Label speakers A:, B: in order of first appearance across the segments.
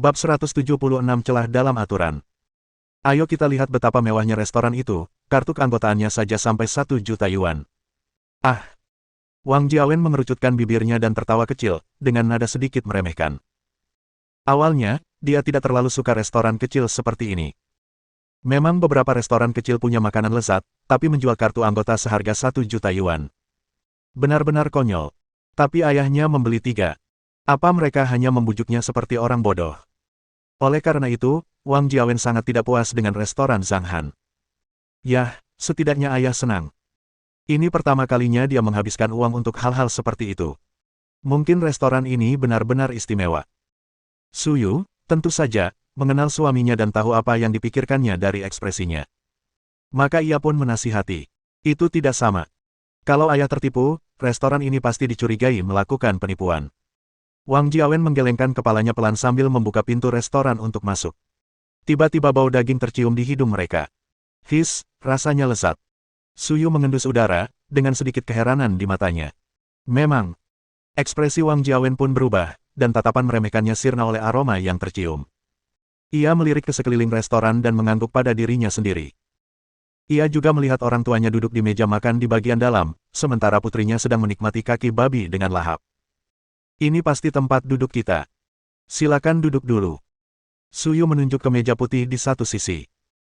A: Bab 176 Celah dalam aturan. Ayo kita lihat betapa mewahnya restoran itu, kartu keanggotaannya saja sampai 1 juta yuan. Ah! Wang Jiawen mengerucutkan bibirnya dan tertawa kecil, dengan nada sedikit meremehkan. Awalnya, dia tidak terlalu suka restoran kecil seperti ini. Memang beberapa restoran kecil punya makanan lezat, tapi menjual kartu anggota seharga 1 juta yuan. Benar-benar konyol. Tapi ayahnya membeli 3. Apa mereka hanya membujuknya seperti orang bodoh? Oleh karena itu, Wang Jiawen sangat tidak puas dengan restoran Zhang Han. Yah, setidaknya ayah senang. Ini pertama kalinya dia menghabiskan uang untuk hal-hal seperti itu. Mungkin restoran ini benar-benar istimewa. Suyu, tentu saja, mengenal suaminya dan tahu apa yang dipikirkannya dari ekspresinya. Maka ia pun menasihati. Itu tidak sama. Kalau ayah tertipu, restoran ini pasti dicurigai melakukan penipuan. Wang Jiawen menggelengkan kepalanya pelan sambil membuka pintu restoran untuk masuk. Tiba-tiba bau daging tercium di hidung mereka. His, rasanya lezat. Suyu mengendus udara, dengan sedikit keheranan di matanya. Memang. Ekspresi Wang Jiawen pun berubah, dan tatapan meremehkannya sirna oleh aroma yang tercium. Ia melirik ke sekeliling restoran dan mengangguk pada dirinya sendiri. Ia juga melihat orang tuanya duduk di meja makan di bagian dalam, sementara putrinya sedang menikmati kaki babi dengan lahap. Ini pasti tempat duduk kita. Silakan duduk dulu. Suyu menunjuk ke meja putih di satu sisi.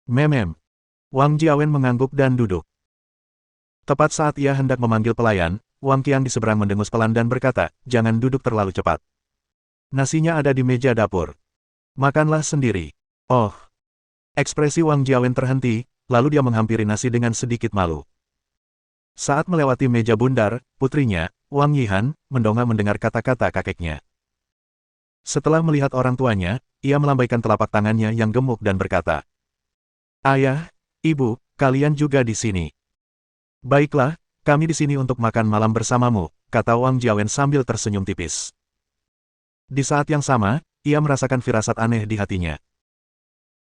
A: Memem. Wang Jiawen mengangguk dan duduk. Tepat saat ia hendak memanggil pelayan, Wang Qiang di seberang mendengus pelan dan berkata, jangan duduk terlalu cepat. Nasinya ada di meja dapur. Makanlah sendiri. Oh. Ekspresi Wang Jiawen terhenti, lalu dia menghampiri nasi dengan sedikit malu. Saat melewati meja bundar, putrinya, Wang Yihan, mendongak mendengar kata-kata kakeknya. Setelah melihat orang tuanya, ia melambaikan telapak tangannya yang gemuk dan berkata, Ayah, Ibu, kalian juga di sini. Baiklah, kami di sini untuk makan malam bersamamu, kata Wang Jiawen sambil tersenyum tipis. Di saat yang sama, ia merasakan firasat aneh di hatinya.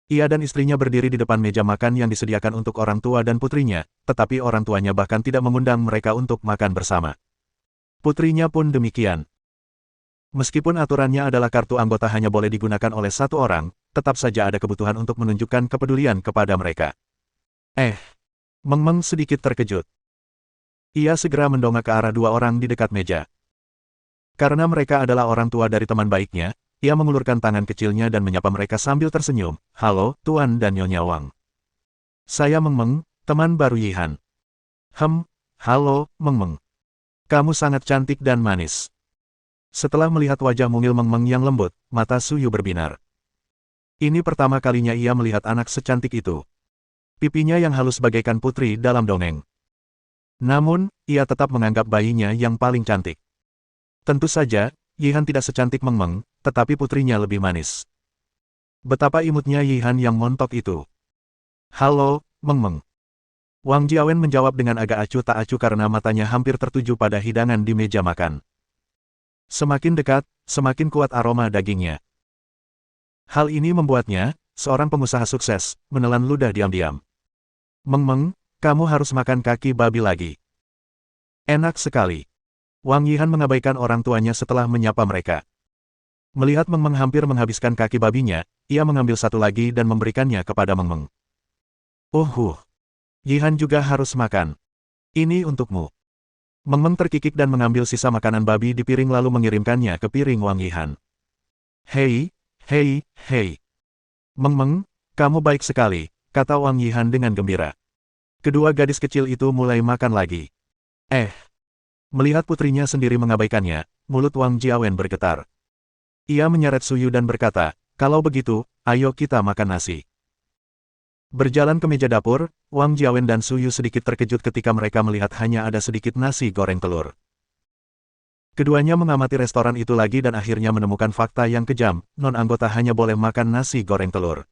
A: Ia dan istrinya berdiri di depan meja makan yang disediakan untuk orang tua dan putrinya, tetapi orang tuanya bahkan tidak mengundang mereka untuk makan bersama. Putrinya pun demikian. Meskipun aturannya adalah kartu anggota hanya boleh digunakan oleh satu orang, tetap saja ada kebutuhan untuk menunjukkan kepedulian kepada mereka. Meng Meng sedikit terkejut. Ia segera mendongak ke arah dua orang di dekat meja. Karena mereka adalah orang tua dari teman baiknya, ia mengulurkan tangan kecilnya dan menyapa mereka sambil tersenyum. Halo, Tuan dan Nyonya Wang. Saya Meng Meng, teman baru Yihan. Halo, Meng Meng. Kamu sangat cantik dan manis. Setelah melihat wajah mungil Meng Meng yang lembut, mata Suyu berbinar. Ini pertama kalinya ia melihat anak secantik itu. Pipinya yang halus bagaikan putri dalam dongeng. Namun, ia tetap menganggap bayinya yang paling cantik. Tentu saja, Yihan tidak secantik Meng Meng, tetapi putrinya lebih manis. Betapa imutnya Yihan yang montok itu. Halo, Meng Meng. Wang Jiawen menjawab dengan agak acuh tak acuh karena matanya hampir tertuju pada hidangan di meja makan. Semakin dekat, semakin kuat aroma dagingnya. Hal ini membuatnya, seorang pengusaha sukses, menelan ludah diam-diam. Meng Meng, kamu harus makan kaki babi lagi. Enak sekali. Wang Yihan mengabaikan orang tuanya setelah menyapa mereka. Melihat Meng Meng hampir menghabiskan kaki babinya, ia mengambil satu lagi dan memberikannya kepada Meng Meng. Yihan juga harus makan. Ini untukmu. Meng Meng terkikik dan mengambil sisa makanan babi di piring lalu mengirimkannya ke piring Wang Yihan. Hei. Meng Meng, kamu baik sekali, kata Wang Yihan dengan gembira. Kedua gadis kecil itu mulai makan lagi. Melihat putrinya sendiri mengabaikannya, mulut Wang Jiawen bergetar. Ia menyeret Suyu dan berkata, kalau begitu, ayo kita makan nasi. Berjalan ke meja dapur, Wang Jiawen dan Suyu sedikit terkejut ketika mereka melihat hanya ada sedikit nasi goreng telur. Keduanya mengamati restoran itu lagi dan akhirnya menemukan fakta yang kejam, non-anggota hanya boleh makan nasi goreng telur.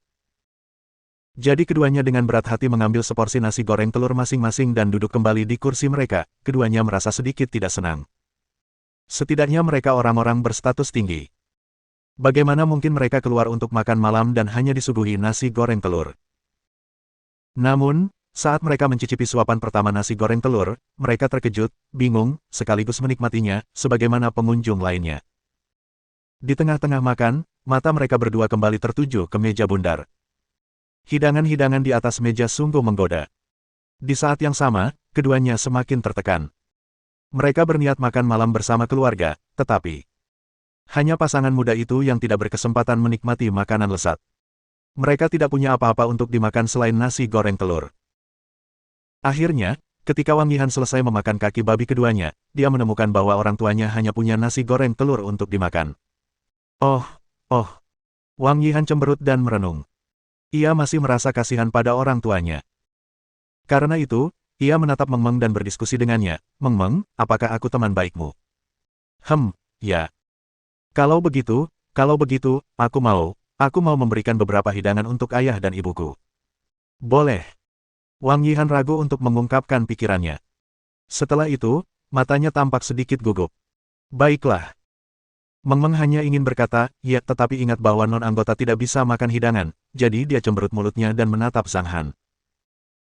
A: Jadi keduanya dengan berat hati mengambil seporsi nasi goreng telur masing-masing dan duduk kembali di kursi mereka, keduanya merasa sedikit tidak senang. Setidaknya mereka orang-orang berstatus tinggi. Bagaimana mungkin mereka keluar untuk makan malam dan hanya disuguhi nasi goreng telur? Namun, saat mereka mencicipi suapan pertama nasi goreng telur, mereka terkejut, bingung, sekaligus menikmatinya, sebagaimana pengunjung lainnya. Di tengah-tengah makan, mata mereka berdua kembali tertuju ke meja bundar. Hidangan-hidangan di atas meja sungguh menggoda. Di saat yang sama, keduanya semakin tertekan. Mereka berniat makan malam bersama keluarga, tetapi hanya pasangan muda itu yang tidak berkesempatan menikmati makanan lezat. Mereka tidak punya apa-apa untuk dimakan selain nasi goreng telur. Akhirnya, ketika Wang Yihan selesai memakan kaki babi keduanya, dia menemukan bahwa orang tuanya hanya punya nasi goreng telur untuk dimakan. Oh, oh. Wang Yihan cemberut dan merenung. Ia masih merasa kasihan pada orang tuanya. Karena itu, ia menatap Meng Meng dan berdiskusi dengannya. Meng Meng, apakah aku teman baikmu? Ya. Kalau begitu, aku mau memberikan beberapa hidangan untuk ayah dan ibuku. Boleh. Wang Yihan ragu untuk mengungkapkan pikirannya. Setelah itu, matanya tampak sedikit gugup. Baiklah. Meng Meng hanya ingin berkata, ya, tetapi ingat bahwa non-anggota tidak bisa makan hidangan, jadi dia cemberut mulutnya dan menatap Zhang Han.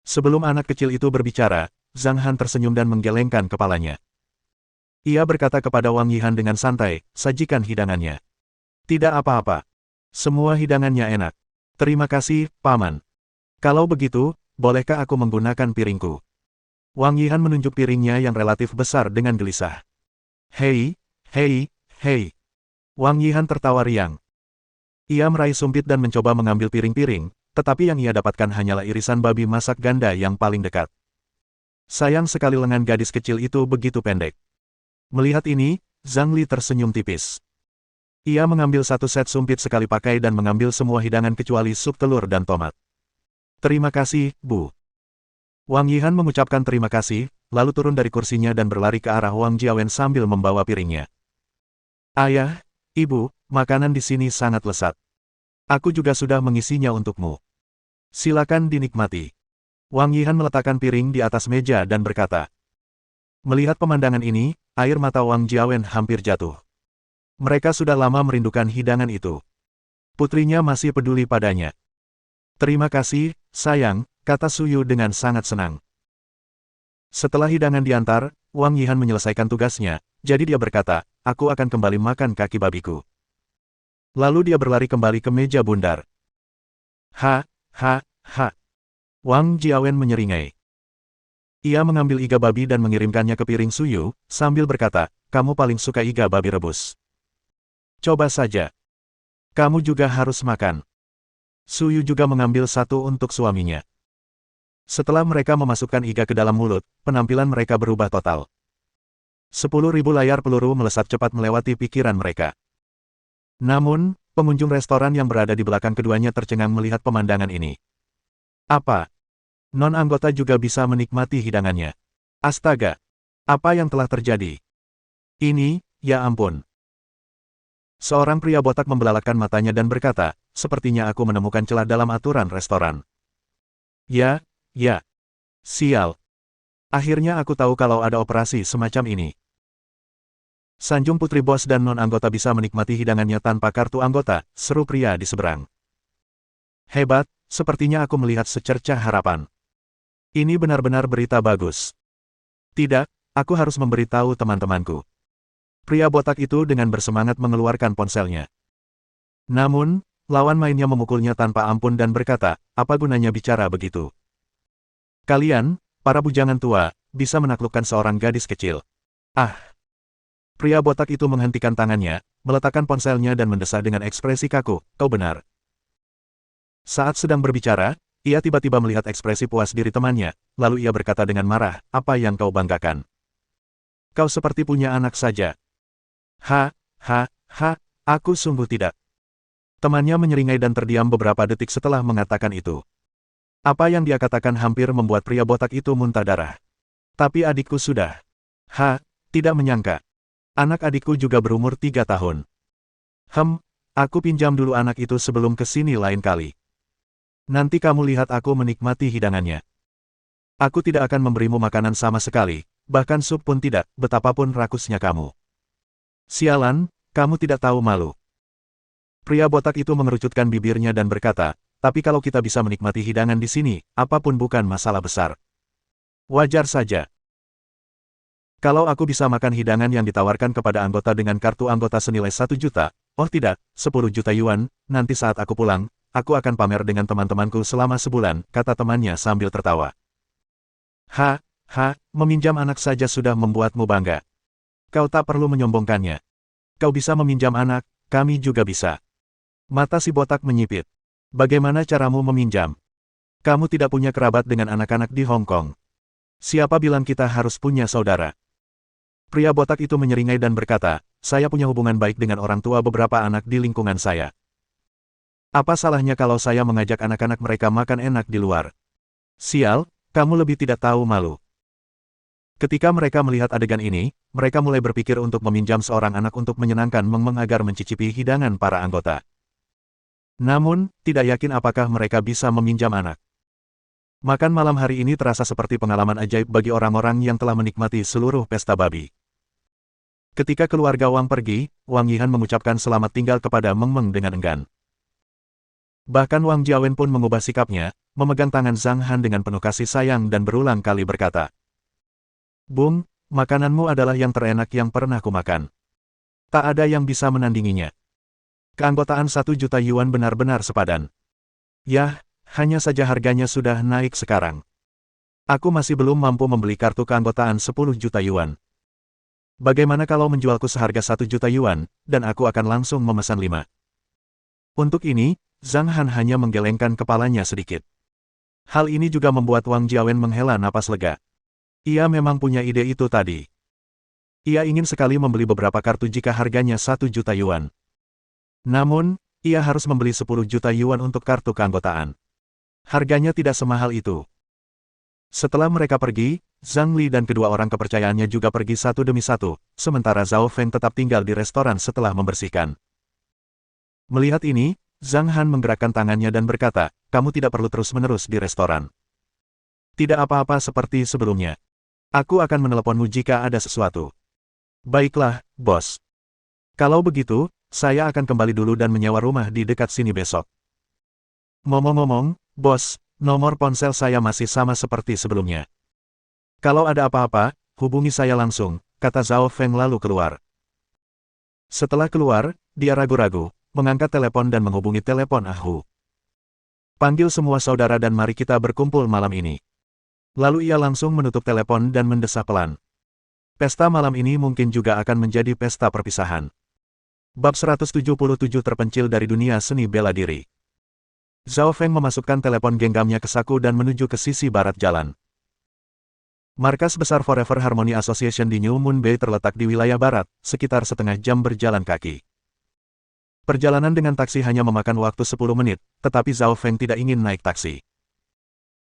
A: Sebelum anak kecil itu berbicara, Zhang Han tersenyum dan menggelengkan kepalanya. Ia berkata kepada Wang Yihan dengan santai, sajikan hidangannya. Tidak apa-apa. Semua hidangannya enak. Terima kasih, Paman. Kalau begitu, bolehkah aku menggunakan piringku? Wang Yihan menunjuk piringnya yang relatif besar dengan gelisah. Hei. Wang Yihan tertawa riang. Ia meraih sumpit dan mencoba mengambil piring-piring, tetapi yang ia dapatkan hanyalah irisan babi masak ganda yang paling dekat. Sayang sekali lengan gadis kecil itu begitu pendek. Melihat ini, Zhang Li tersenyum tipis. Ia mengambil satu set sumpit sekali pakai dan mengambil semua hidangan kecuali sup telur dan tomat. Terima kasih, Bu. Wang Yihan mengucapkan terima kasih, lalu turun dari kursinya dan berlari ke arah Wang Jiawen sambil membawa piringnya. Ayah, Ibu, makanan di sini sangat lezat. Aku juga sudah mengisinya untukmu. Silakan dinikmati. Wang Yihan meletakkan piring di atas meja dan berkata. Melihat pemandangan ini, air mata Wang Jiawen hampir jatuh. Mereka sudah lama merindukan hidangan itu. Putrinya masih peduli padanya. Terima kasih, sayang, kata Suyu dengan sangat senang. Setelah hidangan diantar, Wang Yihan menyelesaikan tugasnya, jadi dia berkata, aku akan kembali makan kaki babiku. Lalu dia berlari kembali ke meja bundar. Ha. Wang Jiawen menyeringai. Ia mengambil iga babi dan mengirimkannya ke piring Suyu, sambil berkata, kamu paling suka iga babi rebus. Coba saja. Kamu juga harus makan. Suyu juga mengambil satu untuk suaminya. Setelah mereka memasukkan iga ke dalam mulut, penampilan mereka berubah total. 10.000 layar peluru melesat cepat melewati pikiran mereka. Namun, pengunjung restoran yang berada di belakang keduanya tercengang melihat pemandangan ini. Apa? Non-anggota juga bisa menikmati hidangannya. Astaga! Apa yang telah terjadi? Ini, ya ampun. Seorang pria botak membelalakkan matanya dan berkata, sepertinya aku menemukan celah dalam aturan restoran. Ya. Sial. Akhirnya aku tahu kalau ada operasi semacam ini. Sanjung putri bos dan non-anggota bisa menikmati hidangannya tanpa kartu anggota, seru pria di seberang. Hebat, sepertinya aku melihat secercah harapan. Ini benar-benar berita bagus. Tidak, aku harus memberitahu teman-temanku. Pria botak itu dengan bersemangat mengeluarkan ponselnya. Namun, lawan mainnya memukulnya tanpa ampun dan berkata, apa gunanya bicara begitu? Kalian, para bujangan tua, bisa menaklukkan seorang gadis kecil. Ah! Pria botak itu menghentikan tangannya, meletakkan ponselnya dan mendesah dengan ekspresi kaku, kau benar. Saat sedang berbicara, ia tiba-tiba melihat ekspresi puas diri temannya, lalu ia berkata dengan marah, apa yang kau banggakan? Kau seperti punya anak saja. Aku sungguh tidak. Temannya menyeringai dan terdiam beberapa detik setelah mengatakan itu. Apa yang dia katakan hampir membuat pria botak itu muntah darah. Tapi adikku sudah. Tidak menyangka. Anak adikku juga berumur 3 tahun. Aku pinjam dulu anak itu sebelum kesini lain kali. Nanti kamu lihat aku menikmati hidangannya. Aku tidak akan memberimu makanan sama sekali, bahkan sup pun tidak, betapapun rakusnya kamu. Sialan, kamu tidak tahu malu. Pria botak itu mengerucutkan bibirnya dan berkata, tapi kalau kita bisa menikmati hidangan di sini, apapun bukan masalah besar. Wajar saja. Kalau aku bisa makan hidangan yang ditawarkan kepada anggota dengan kartu anggota senilai 1 juta, Oh tidak, 10 juta yuan, nanti saat aku pulang, aku akan pamer dengan teman-temanku selama sebulan, kata temannya sambil tertawa. Meminjam anak saja sudah membuatmu bangga. Kau tak perlu menyombongkannya. Kau bisa meminjam anak, kami juga bisa. Mata si botak menyipit. Bagaimana caramu meminjam? Kamu tidak punya kerabat dengan anak-anak di Hong Kong. Siapa bilang kita harus punya saudara? Pria botak itu menyeringai dan berkata, saya punya hubungan baik dengan orang tua beberapa anak di lingkungan saya. Apa salahnya kalau saya mengajak anak-anak mereka makan enak di luar? Sial, kamu lebih tidak tahu malu. Ketika mereka melihat adegan ini, mereka mulai berpikir untuk meminjam seorang anak untuk menyenangkan Meng agar mencicipi hidangan para anggota. Namun, tidak yakin apakah mereka bisa meminjam anak. Makan malam hari ini terasa seperti pengalaman ajaib bagi orang-orang yang telah menikmati seluruh pesta babi. Ketika keluarga Wang pergi, Wang Yihan mengucapkan selamat tinggal kepada Meng dengan enggan. Bahkan Wang Jiawen pun mengubah sikapnya, memegang tangan Zhang Han dengan penuh kasih sayang dan berulang kali berkata, Bung, makananmu adalah yang terenak yang pernah kumakan. Tak ada yang bisa menandinginya. Keanggotaan 1 juta yuan benar-benar sepadan. Yah, hanya saja harganya sudah naik sekarang. Aku masih belum mampu membeli kartu keanggotaan 10 juta yuan. Bagaimana kalau menjualku seharga 1 juta yuan, dan aku akan langsung memesan 5. Untuk ini, Zhang Han hanya menggelengkan kepalanya sedikit. Hal ini juga membuat Wang Jiawen menghela napas lega. Ia memang punya ide itu tadi. Ia ingin sekali membeli beberapa kartu jika harganya 1 juta yuan. Namun, ia harus membeli 10 juta yuan untuk kartu keanggotaan. Harganya tidak semahal itu. Setelah mereka pergi, Zhang Li dan kedua orang kepercayaannya juga pergi satu demi satu, sementara Zhao Feng tetap tinggal di restoran setelah membersihkan. Melihat ini, Zhang Han menggerakkan tangannya dan berkata, kamu tidak perlu terus-menerus di restoran. Tidak apa-apa seperti sebelumnya. Aku akan meneleponmu jika ada sesuatu. Baiklah, bos. Kalau begitu, saya akan kembali dulu dan menyewa rumah di dekat sini besok. Ngomong-ngomong, bos, nomor ponsel saya masih sama seperti sebelumnya. Kalau ada apa-apa, hubungi saya langsung, kata Zhao Feng lalu keluar. Setelah keluar, dia ragu-ragu, mengangkat telepon dan menghubungi telepon Ahu. Panggil semua saudara dan mari kita berkumpul malam ini. Lalu ia langsung menutup telepon dan mendesah pelan. Pesta malam ini mungkin juga akan menjadi pesta perpisahan. Bab 177 terpencil dari dunia seni bela diri. Zhao Feng memasukkan telepon genggamnya ke saku dan menuju ke sisi barat jalan. Markas besar Forever Harmony Association di New Moon Bay terletak di wilayah barat, sekitar setengah jam berjalan kaki. Perjalanan dengan taksi hanya memakan waktu 10 menit, tetapi Zhao Feng tidak ingin naik taksi.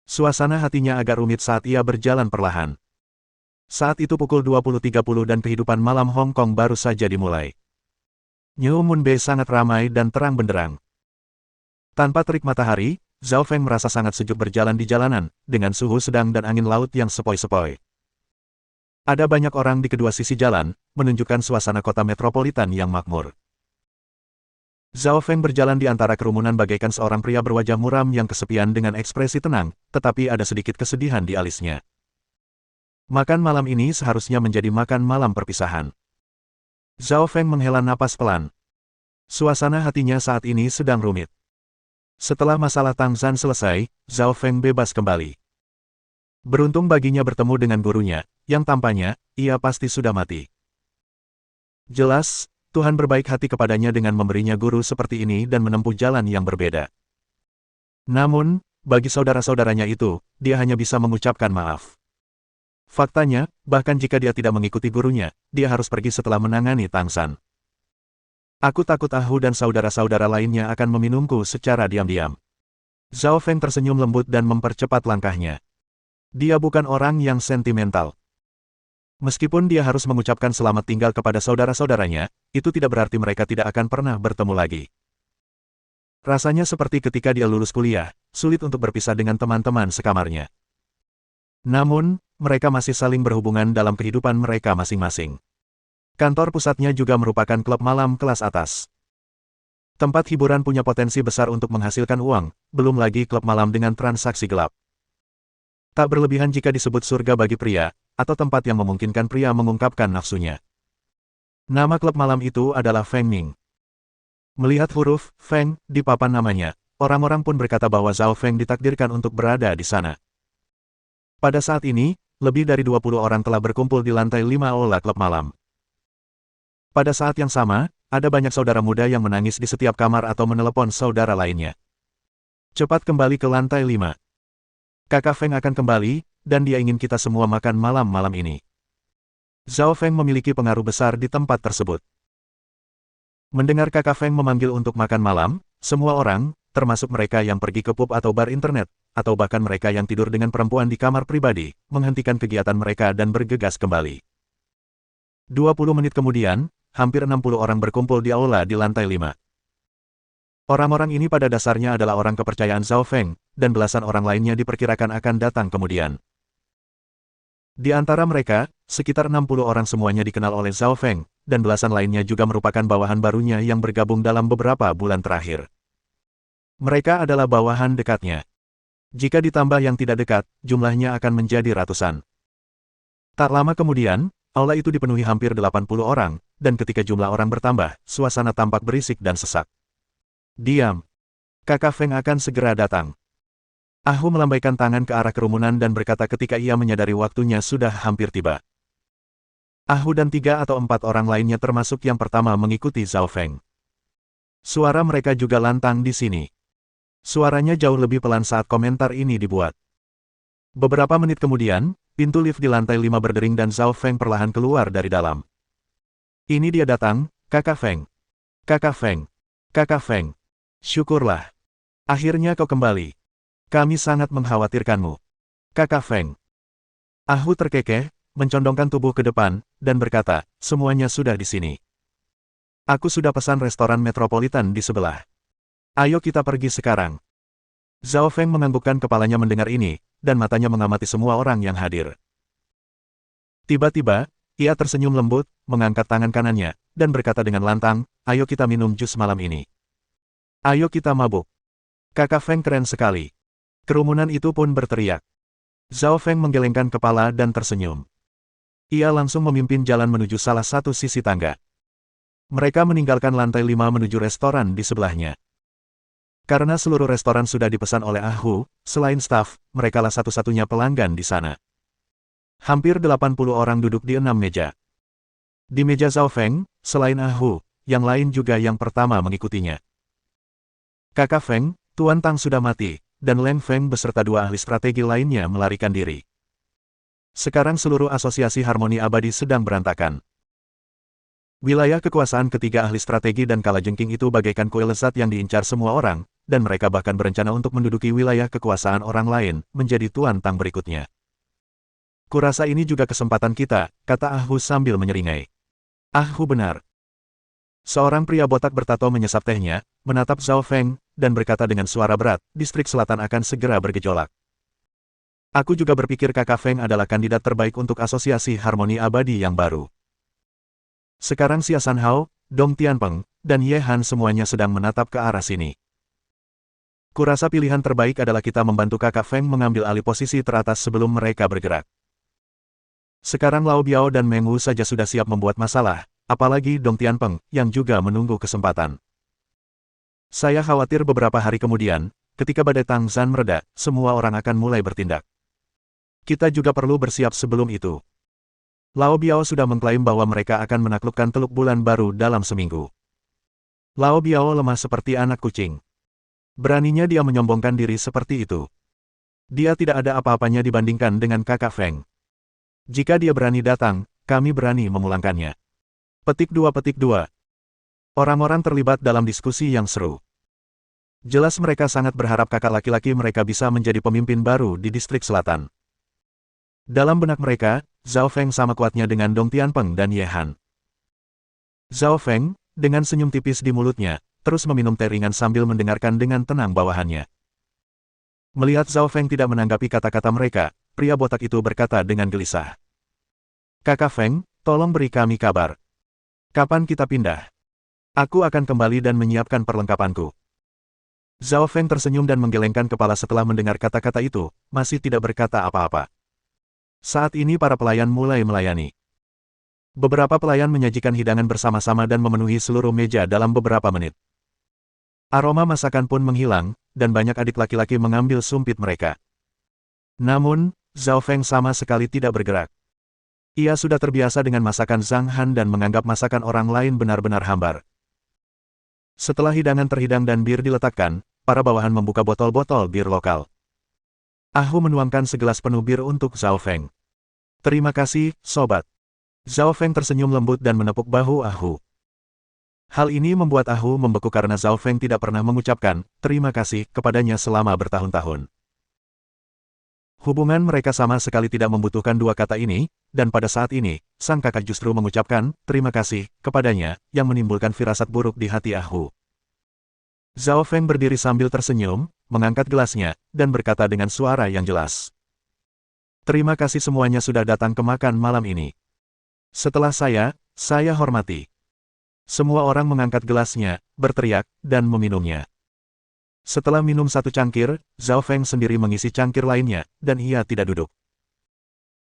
A: Suasana hatinya agak rumit saat ia berjalan perlahan. Saat itu pukul 20.30 dan kehidupan malam Hong Kong baru saja dimulai. New Moon Bay sangat ramai dan terang benderang. Tanpa terik matahari, Zhao Feng merasa sangat sejuk berjalan di jalanan, dengan suhu sedang dan angin laut yang sepoi-sepoi. Ada banyak orang di kedua sisi jalan, menunjukkan suasana kota metropolitan yang makmur. Zhao Feng berjalan di antara kerumunan bagaikan seorang pria berwajah muram yang kesepian dengan ekspresi tenang, tetapi ada sedikit kesedihan di alisnya. Makan malam ini seharusnya menjadi makan malam perpisahan. Zhao Feng menghela napas pelan. Suasana hatinya saat ini sedang rumit. Setelah masalah Tang Zhan selesai, Zhao Feng bebas kembali. Beruntung baginya bertemu dengan gurunya, yang tampaknya, ia pasti sudah mati. Jelas, Tuhan berbaik hati kepadanya dengan memberinya guru seperti ini dan menempuh jalan yang berbeda. Namun, bagi saudara-saudaranya itu, dia hanya bisa mengucapkan maaf. Faktanya, bahkan jika dia tidak mengikuti gurunya, dia harus pergi setelah menangani Tang Zhan. Aku takut Ahu dan saudara-saudara lainnya akan meminumku secara diam-diam. Zhao Feng tersenyum lembut dan mempercepat langkahnya. Dia bukan orang yang sentimental. Meskipun dia harus mengucapkan selamat tinggal kepada saudara-saudaranya, itu tidak berarti mereka tidak akan pernah bertemu lagi. Rasanya seperti ketika dia lulus kuliah, sulit untuk berpisah dengan teman-teman sekamarnya. Namun, mereka masih saling berhubungan dalam kehidupan mereka masing-masing. Kantor pusatnya juga merupakan klub malam kelas atas. Tempat hiburan punya potensi besar untuk menghasilkan uang, belum lagi klub malam dengan transaksi gelap. Tak berlebihan jika disebut surga bagi pria, atau tempat yang memungkinkan pria mengungkapkan nafsunya. Nama klub malam itu adalah Feng Ming. Melihat huruf Feng di papan namanya, orang-orang pun berkata bahwa Zhao Feng ditakdirkan untuk berada di sana. Pada saat ini, lebih dari 20 orang telah berkumpul di lantai 5 Aula Klub Malam. Pada saat yang sama, ada banyak saudara muda yang menangis di setiap kamar atau menelepon saudara lainnya. Cepat kembali ke lantai 5. Kakak Feng akan kembali, dan dia ingin kita semua makan malam-malam ini. Zhao Feng memiliki pengaruh besar di tempat tersebut. Mendengar Kakak Feng memanggil untuk makan malam, semua orang, termasuk mereka yang pergi ke pub atau bar internet, atau bahkan mereka yang tidur dengan perempuan di kamar pribadi, menghentikan kegiatan mereka dan bergegas kembali. 20 menit kemudian, hampir 60 orang berkumpul di aula di lantai 5. Orang-orang ini pada dasarnya adalah orang kepercayaan Zhao Feng, dan belasan orang lainnya diperkirakan akan datang kemudian. Di antara mereka, sekitar 60 orang semuanya dikenal oleh Zhao Feng, dan belasan lainnya juga merupakan bawahan barunya yang bergabung dalam beberapa bulan terakhir. Mereka adalah bawahan dekatnya. Jika ditambah yang tidak dekat, jumlahnya akan menjadi ratusan. Tak lama kemudian, aula itu dipenuhi hampir 80 orang, dan ketika jumlah orang bertambah, suasana tampak berisik dan sesak. Diam. Kakak Feng akan segera datang. Ah Hu melambaikan tangan ke arah kerumunan dan berkata ketika ia menyadari waktunya sudah hampir tiba. Ah Hu dan 3 atau 4 orang lainnya termasuk yang pertama mengikuti Zhao Feng. Suara mereka juga lantang di sini. Suaranya jauh lebih pelan saat komentar ini dibuat. Beberapa menit kemudian, pintu lift di lantai 5 berdering dan Zhao Feng perlahan keluar dari dalam. Ini dia datang, Kakak Feng. Kakak Feng. Kakak Feng. Syukurlah. Akhirnya kau kembali. Kami sangat mengkhawatirkanmu. Kakak Feng. Ah Hu terkekeh, mencondongkan tubuh ke depan, dan berkata, semuanya sudah di sini. Aku sudah pesan restoran metropolitan di sebelah. Ayo kita pergi sekarang. Zhao Feng menganggukkan kepalanya mendengar ini, dan matanya mengamati semua orang yang hadir. Tiba-tiba, ia tersenyum lembut, mengangkat tangan kanannya, dan berkata dengan lantang, ayo kita minum jus malam ini. Ayo kita mabuk. Kakak Feng keren sekali. Kerumunan itu pun berteriak. Zhao Feng menggelengkan kepala dan tersenyum. Ia langsung memimpin jalan menuju salah satu sisi tangga. Mereka meninggalkan lantai 5 menuju restoran di sebelahnya. Karena seluruh restoran sudah dipesan oleh Ah Hu, selain staf, merekalah satu-satunya pelanggan di sana. Hampir 80 orang duduk di 6 meja. Di meja Zhao Feng, selain Ah Hu, yang lain juga yang pertama mengikutinya. Kakak Feng, Tuan Tang sudah mati, dan Leng Feng beserta 2 ahli strategi lainnya melarikan diri. Sekarang seluruh asosiasi harmoni abadi sedang berantakan. Wilayah kekuasaan ketiga ahli strategi dan kalajengking itu bagaikan kue lezat yang diincar semua orang, dan mereka bahkan berencana untuk menduduki wilayah kekuasaan orang lain, menjadi Tuan Tang berikutnya. Kurasa ini juga kesempatan kita, kata Ah Hu sambil menyeringai. Ah Hu benar. Seorang pria botak bertato menyesap tehnya, menatap Zhao Feng, dan berkata dengan suara berat, distrik selatan akan segera bergejolak. Aku juga berpikir Kakak Feng adalah kandidat terbaik untuk asosiasi harmoni abadi yang baru. Sekarang Xia San Hao, Dong Tianpeng, dan Ye Han semuanya sedang menatap ke arah sini. Kurasa pilihan terbaik adalah kita membantu Kakak Feng mengambil alih posisi teratas sebelum mereka bergerak. Sekarang Lao Biao dan Meng Wu saja sudah siap membuat masalah, apalagi Dong Tianpeng, yang juga menunggu kesempatan. Saya khawatir beberapa hari kemudian, ketika badai Tangzan mereda, semua orang akan mulai bertindak. Kita juga perlu bersiap sebelum itu. Lao Biao sudah mengklaim bahwa mereka akan menaklukkan Teluk Bulan Baru dalam seminggu. Lao Biao lemah seperti anak kucing. Beraninya dia menyombongkan diri seperti itu. Dia tidak ada apa-apanya dibandingkan dengan Kakak Feng. Jika dia berani datang, kami berani memulangkannya. Petik 2. Orang-orang terlibat dalam diskusi yang seru. Jelas mereka sangat berharap kakak laki-laki mereka bisa menjadi pemimpin baru di distrik selatan. Dalam benak mereka, Zhao Feng sama kuatnya dengan Dong Tianpeng dan Ye Han. Zhao Feng, dengan senyum tipis di mulutnya, terus meminum teh ringan sambil mendengarkan dengan tenang bawahannya. Melihat Zhao Feng tidak menanggapi kata-kata mereka, pria botak itu berkata dengan gelisah. Kakak Feng, tolong beri kami kabar. Kapan kita pindah? Aku akan kembali dan menyiapkan perlengkapanku. Zhao Feng tersenyum dan menggelengkan kepala setelah mendengar kata-kata itu, masih tidak berkata apa-apa. Saat ini para pelayan mulai melayani. Beberapa pelayan menyajikan hidangan bersama-sama dan memenuhi seluruh meja dalam beberapa menit. Aroma masakan pun menghilang, dan banyak adik laki-laki mengambil sumpit mereka. Namun, Zhao Feng sama sekali tidak bergerak. Ia sudah terbiasa dengan masakan Zhang Han dan menganggap masakan orang lain benar-benar hambar. Setelah hidangan terhidang dan bir diletakkan, para bawahan membuka botol-botol bir lokal. Ah Hu menuangkan segelas penuh bir untuk Zhao Feng. Terima kasih, sobat. Zhao Feng tersenyum lembut dan menepuk bahu Ah Hu. Hal ini membuat Ah Hu membeku karena Zhao Feng tidak pernah mengucapkan terima kasih kepadanya selama bertahun-tahun. Hubungan mereka sama sekali tidak membutuhkan dua kata ini, dan pada saat ini, sang kakak justru mengucapkan terima kasih kepadanya, yang menimbulkan firasat buruk di hati Ah Hu. Zhao Feng berdiri sambil tersenyum, mengangkat gelasnya, dan berkata dengan suara yang jelas. Terima kasih semuanya sudah datang ke makan malam ini. Setelah saya hormati. Semua orang mengangkat gelasnya, berteriak, dan meminumnya. Setelah minum satu cangkir, Zhao Feng sendiri mengisi cangkir lainnya, dan ia tidak duduk.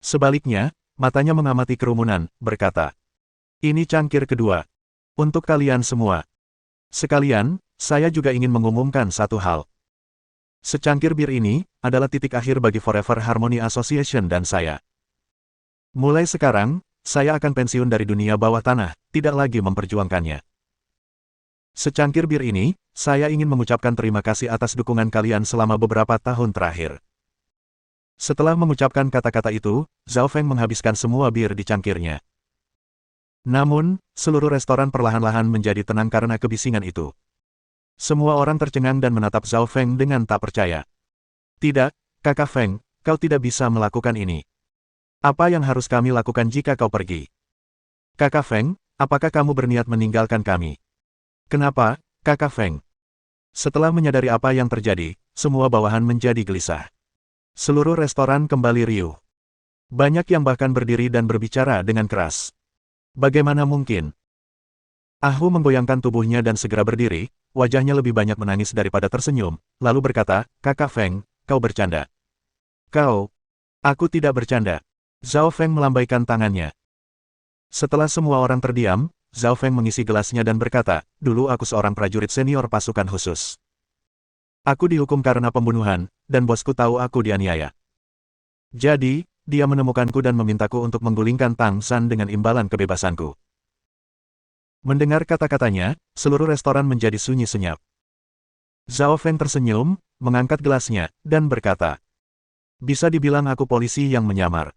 A: Sebaliknya, matanya mengamati kerumunan, berkata, ini cangkir kedua. Untuk kalian semua. Sekalian, saya juga ingin mengumumkan satu hal. Secangkir bir ini, adalah titik akhir bagi Forever Harmony Association dan saya. Mulai sekarang, saya akan pensiun dari dunia bawah tanah, tidak lagi memperjuangkannya. Secangkir bir ini, saya ingin mengucapkan terima kasih atas dukungan kalian selama beberapa tahun terakhir. Setelah mengucapkan kata-kata itu, Zhao Feng menghabiskan semua bir di cangkirnya. Namun, seluruh restoran perlahan-lahan menjadi tenang karena kebisingan itu. Semua orang tercengang dan menatap Zhao Feng dengan tak percaya. Tidak, Kakak Feng, kau tidak bisa melakukan ini. Apa yang harus kami lakukan jika kau pergi? Kakak Feng, apakah kamu berniat meninggalkan kami? Kenapa, Kakak Feng? Setelah menyadari apa yang terjadi, semua bawahan menjadi gelisah. Seluruh restoran kembali riuh. Banyak yang bahkan berdiri dan berbicara dengan keras. Bagaimana mungkin? Ah Hu menggoyangkan tubuhnya dan segera berdiri, wajahnya lebih banyak menangis daripada tersenyum, lalu berkata, Kakak Feng, kau bercanda. Aku tidak bercanda. Zhao Feng melambaikan tangannya. Setelah semua orang terdiam, Zhao Feng mengisi gelasnya dan berkata, dulu aku seorang prajurit senior pasukan khusus. Aku dihukum karena pembunuhan, dan bosku tahu aku dianiaya. Jadi, dia menemukanku dan memintaku untuk menggulingkan Tang San dengan imbalan kebebasanku. Mendengar kata-katanya, seluruh restoran menjadi sunyi senyap. Zhao Feng tersenyum, mengangkat gelasnya, dan berkata, bisa dibilang aku polisi yang menyamar.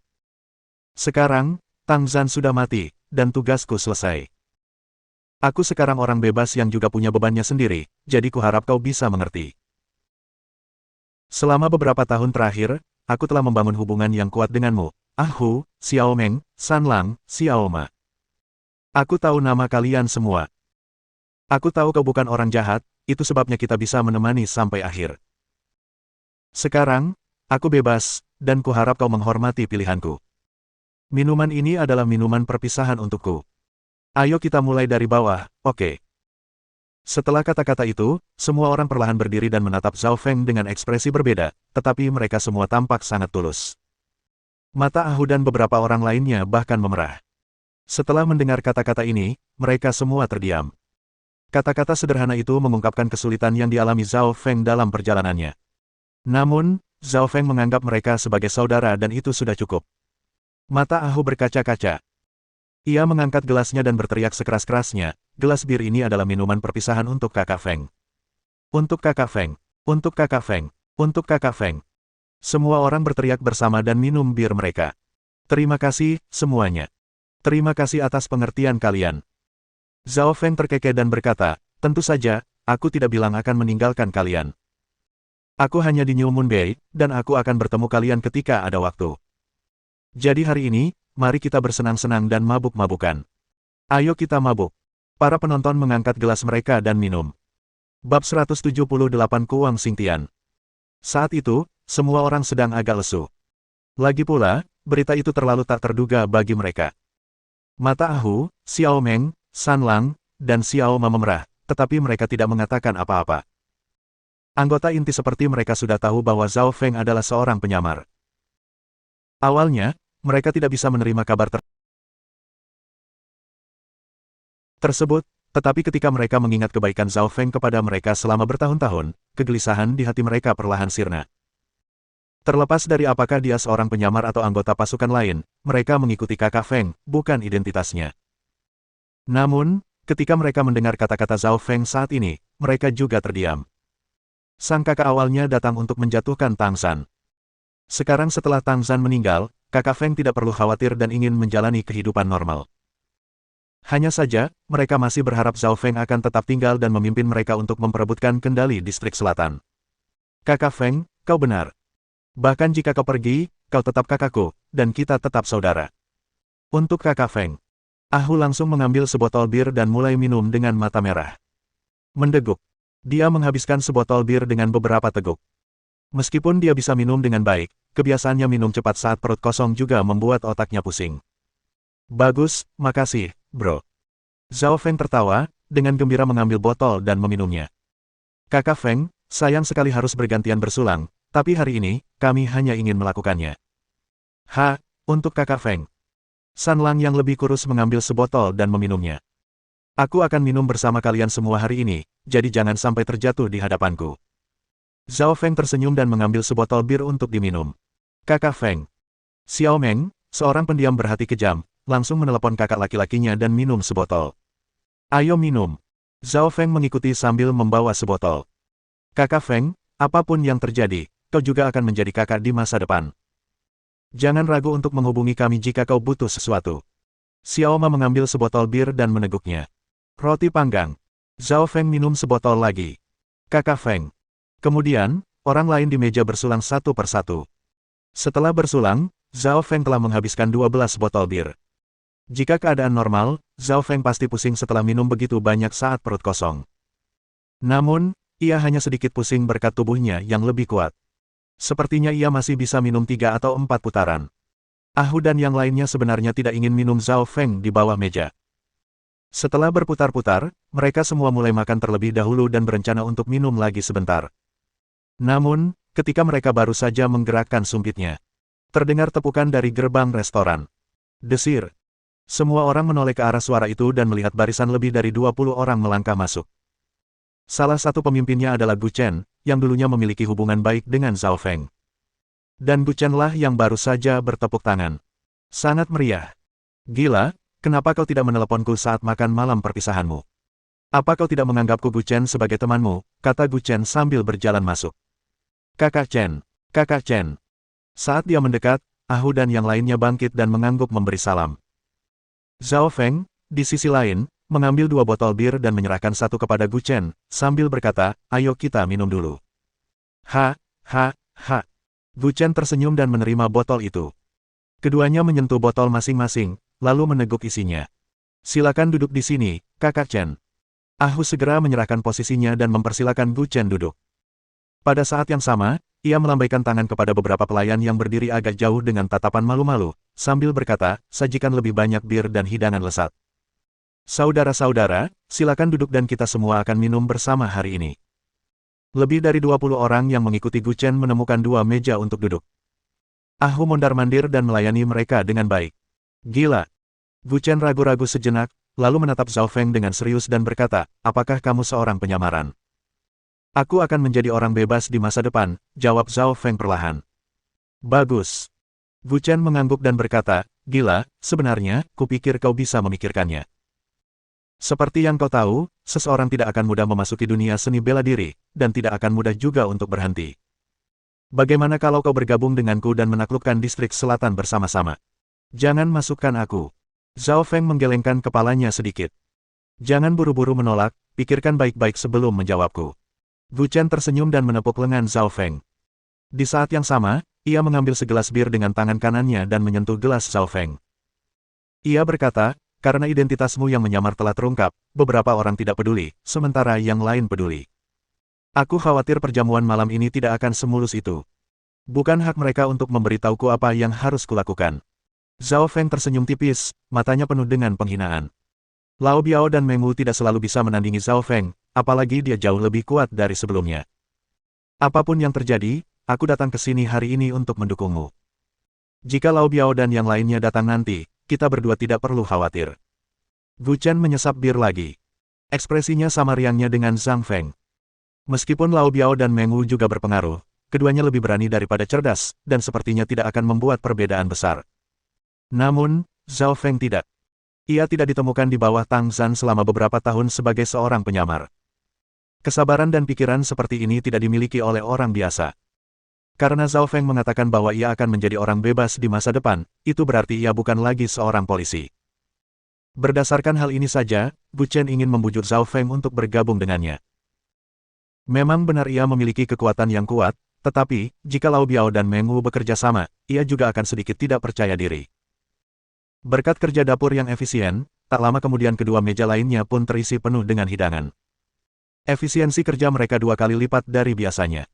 A: Sekarang, Tang Zan sudah mati, dan tugasku selesai. Aku sekarang orang bebas yang juga punya bebannya sendiri, jadi kuharap kau bisa mengerti. Selama beberapa tahun terakhir, aku telah membangun hubungan yang kuat denganmu, Ah Hu, Xiao Meng, San Lang, Xiao Ma. Aku tahu nama kalian semua. Aku tahu kau bukan orang jahat, itu sebabnya kita bisa menemani sampai akhir. Sekarang, aku bebas, dan kuharap kau menghormati pilihanku. Minuman ini adalah minuman perpisahan untukku. Ayo kita mulai dari bawah, oke? Setelah kata-kata itu, semua orang perlahan berdiri dan menatap Zhao Feng dengan ekspresi berbeda, tetapi mereka semua tampak sangat tulus. Mata Ah Hu dan beberapa orang lainnya bahkan memerah. Setelah mendengar kata-kata ini, mereka semua terdiam. Kata-kata sederhana itu mengungkapkan kesulitan yang dialami Zhao Feng dalam perjalanannya. Namun, Zhao Feng menganggap mereka sebagai saudara dan itu sudah cukup. Mata Ah Hu berkaca-kaca. Ia mengangkat gelasnya dan berteriak sekeras-kerasnya, gelas bir ini adalah minuman perpisahan untuk Kakak Feng. Untuk Kakak Feng. Untuk Kakak Feng. Untuk Kakak Feng. Semua orang berteriak bersama dan minum bir mereka. Terima kasih, semuanya. Terima kasih atas pengertian kalian. Zhao Feng terkekeh dan berkata, tentu saja, aku tidak bilang akan meninggalkan kalian. Aku hanya di New Moon Bay, dan aku akan bertemu kalian ketika ada waktu. Jadi hari ini, mari kita bersenang-senang dan mabuk-mabukan. Ayo kita mabuk. Para penonton mengangkat gelas mereka dan minum. Bab 178 Kuang Xingtian. Saat itu, semua orang sedang agak lesu. Lagi pula, berita itu terlalu tak terduga bagi mereka. Mata Ah Hu, Xiao Meng, San Lang, dan Xiao Ma memerah, tetapi mereka tidak mengatakan apa-apa. Anggota inti seperti mereka sudah tahu bahwa Zhao Feng adalah seorang penyamar. Awalnya, mereka tidak bisa menerima kabar tersebut, Tetapi ketika mereka mengingat kebaikan Zhao Feng kepada mereka selama bertahun-tahun, kegelisahan di hati mereka perlahan sirna. Terlepas dari apakah dia seorang penyamar atau anggota pasukan lain, mereka mengikuti kakak Feng, bukan identitasnya. Namun, ketika mereka mendengar kata-kata Zhao Feng saat ini, mereka juga terdiam. Sang kakak awalnya datang untuk menjatuhkan Tang San. Sekarang setelah Tang San meninggal, kakak Feng tidak perlu khawatir dan ingin menjalani kehidupan normal. Hanya saja, mereka masih berharap Zhao Feng akan tetap tinggal dan memimpin mereka untuk memperebutkan kendali distrik selatan. Kakak Feng, kau benar. Bahkan jika kau pergi, kau tetap kakakku, dan kita tetap saudara. Untuk kakak Feng. Ahu langsung mengambil sebotol bir dan mulai minum dengan mata merah. Mendeguk. Dia menghabiskan sebotol bir dengan beberapa teguk. Meskipun dia bisa minum dengan baik, kebiasaannya minum cepat saat perut kosong juga membuat otaknya pusing. Bagus, makasih, bro. Zhao Feng tertawa, dengan gembira mengambil botol dan meminumnya. Kakak Feng, sayang sekali harus bergantian bersulang, tapi hari ini, kami hanya ingin melakukannya. Untuk kakak Feng. San Lang yang lebih kurus mengambil sebotol dan meminumnya. Aku akan minum bersama kalian semua hari ini, jadi jangan sampai terjatuh di hadapanku. Zhao Feng tersenyum dan mengambil sebotol bir untuk diminum. Kakak Feng. Xiao Meng, seorang pendiam berhati kejam, langsung menelepon kakak laki-lakinya dan minum sebotol. Ayo minum. Zhao Feng mengikuti sambil membawa sebotol. Kakak Feng, apapun yang terjadi, kau juga akan menjadi kakak di masa depan. Jangan ragu untuk menghubungi kami jika kau butuh sesuatu. Xiao Ma mengambil sebotol bir dan meneguknya. Roti panggang. Zhao Feng minum sebotol lagi. Kakak Feng. Kemudian, orang lain di meja bersulang satu persatu. Setelah bersulang, Zhao Feng telah menghabiskan 12 botol bir. Jika keadaan normal, Zhao Feng pasti pusing setelah minum begitu banyak saat perut kosong. Namun, ia hanya sedikit pusing berkat tubuhnya yang lebih kuat. Sepertinya ia masih bisa minum 3 atau 4 putaran. Ahu dan yang lainnya sebenarnya tidak ingin minum Zhao Feng di bawah meja. Setelah berputar-putar, mereka semua mulai makan terlebih dahulu dan berencana untuk minum lagi sebentar. Namun, ketika mereka baru saja menggerakkan sumpitnya, terdengar tepukan dari gerbang restoran. Desir. Semua orang menoleh ke arah suara itu dan melihat barisan lebih dari 20 orang melangkah masuk. Salah satu pemimpinnya adalah Gu Chen, yang dulunya memiliki hubungan baik dengan Zhao Feng. Dan Gu Chen lah yang baru saja bertepuk tangan. Sangat meriah. Gila, kenapa kau tidak meneleponku saat makan malam perpisahanmu? Apa kau tidak menganggapku Gu Chen sebagai temanmu? Kata Gu Chen sambil berjalan masuk. Kakak Chen. Kakak Chen. Saat dia mendekat, Ahu dan yang lainnya bangkit dan mengangguk memberi salam. Zhao Feng, di sisi lain, mengambil 2 botol bir dan menyerahkan satu kepada Gu Chen, sambil berkata, ayo kita minum dulu. Gu Chen tersenyum dan menerima botol itu. Keduanya menyentuh botol masing-masing, lalu meneguk isinya. Silakan duduk di sini, kakak Chen. Ahu segera menyerahkan posisinya dan mempersilakan Gu Chen duduk. Pada saat yang sama, ia melambaikan tangan kepada beberapa pelayan yang berdiri agak jauh dengan tatapan malu-malu, sambil berkata, sajikan lebih banyak bir dan hidangan lezat. Saudara-saudara, silakan duduk dan kita semua akan minum bersama hari ini. Lebih dari 20 orang yang mengikuti Gu Chen menemukan 2 meja untuk duduk. Ahu mondar-mandir dan melayani mereka dengan baik. Gila. Gu Chen ragu-ragu sejenak, lalu menatap Zhao Feng dengan serius dan berkata, apakah kamu seorang penyamaran? Aku akan menjadi orang bebas di masa depan, jawab Zhao Feng perlahan. Bagus. Gu Chen mengangguk dan berkata, gila, sebenarnya, kupikir kau bisa memikirkannya. Seperti yang kau tahu, seseorang tidak akan mudah memasuki dunia seni bela diri, dan tidak akan mudah juga untuk berhenti. Bagaimana kalau kau bergabung denganku dan menaklukkan distrik selatan bersama-sama? Jangan masukkan aku. Zhao Feng menggelengkan kepalanya sedikit. Jangan buru-buru menolak, pikirkan baik-baik sebelum menjawabku. Gu Chen tersenyum dan menepuk lengan Zhao Feng. Di saat yang sama, ia mengambil segelas bir dengan tangan kanannya dan menyentuh gelas Zhao Feng. Ia berkata, karena identitasmu yang menyamar telah terungkap, beberapa orang tidak peduli, sementara yang lain peduli. Aku khawatir perjamuan malam ini tidak akan semulus itu. Bukan hak mereka untuk memberitahuku apa yang harus kulakukan. Zhao Feng tersenyum tipis, matanya penuh dengan penghinaan. Lao Biao dan Meng Wu tidak selalu bisa menandingi Zhao Feng, apalagi dia jauh lebih kuat dari sebelumnya. Apapun yang terjadi, aku datang ke sini hari ini untuk mendukungmu. Jika Lao Biao dan yang lainnya datang nanti, kita berdua tidak perlu khawatir. Gu Chen menyesap bir lagi. Ekspresinya sama riangnya dengan Zhang Feng. Meskipun Lao Biao dan Meng Wu juga berpengaruh, keduanya lebih berani daripada cerdas, dan sepertinya tidak akan membuat perbedaan besar. Namun, Zhao Feng tidak. Ia tidak ditemukan di bawah Tang Zhan selama beberapa tahun sebagai seorang penyamar. Kesabaran dan pikiran seperti ini tidak dimiliki oleh orang biasa. Karena Zhao Feng mengatakan bahwa ia akan menjadi orang bebas di masa depan, itu berarti ia bukan lagi seorang polisi. Berdasarkan hal ini saja, Bu Chen ingin membujuk Zhao Feng untuk bergabung dengannya. Memang benar ia memiliki kekuatan yang kuat, tetapi, jika Lao Biao dan Meng Wu bekerja sama, ia juga akan sedikit tidak percaya diri. Berkat kerja dapur yang efisien, tak lama kemudian kedua meja lainnya pun terisi penuh dengan hidangan. Efisiensi kerja mereka 2 kali lipat dari biasanya.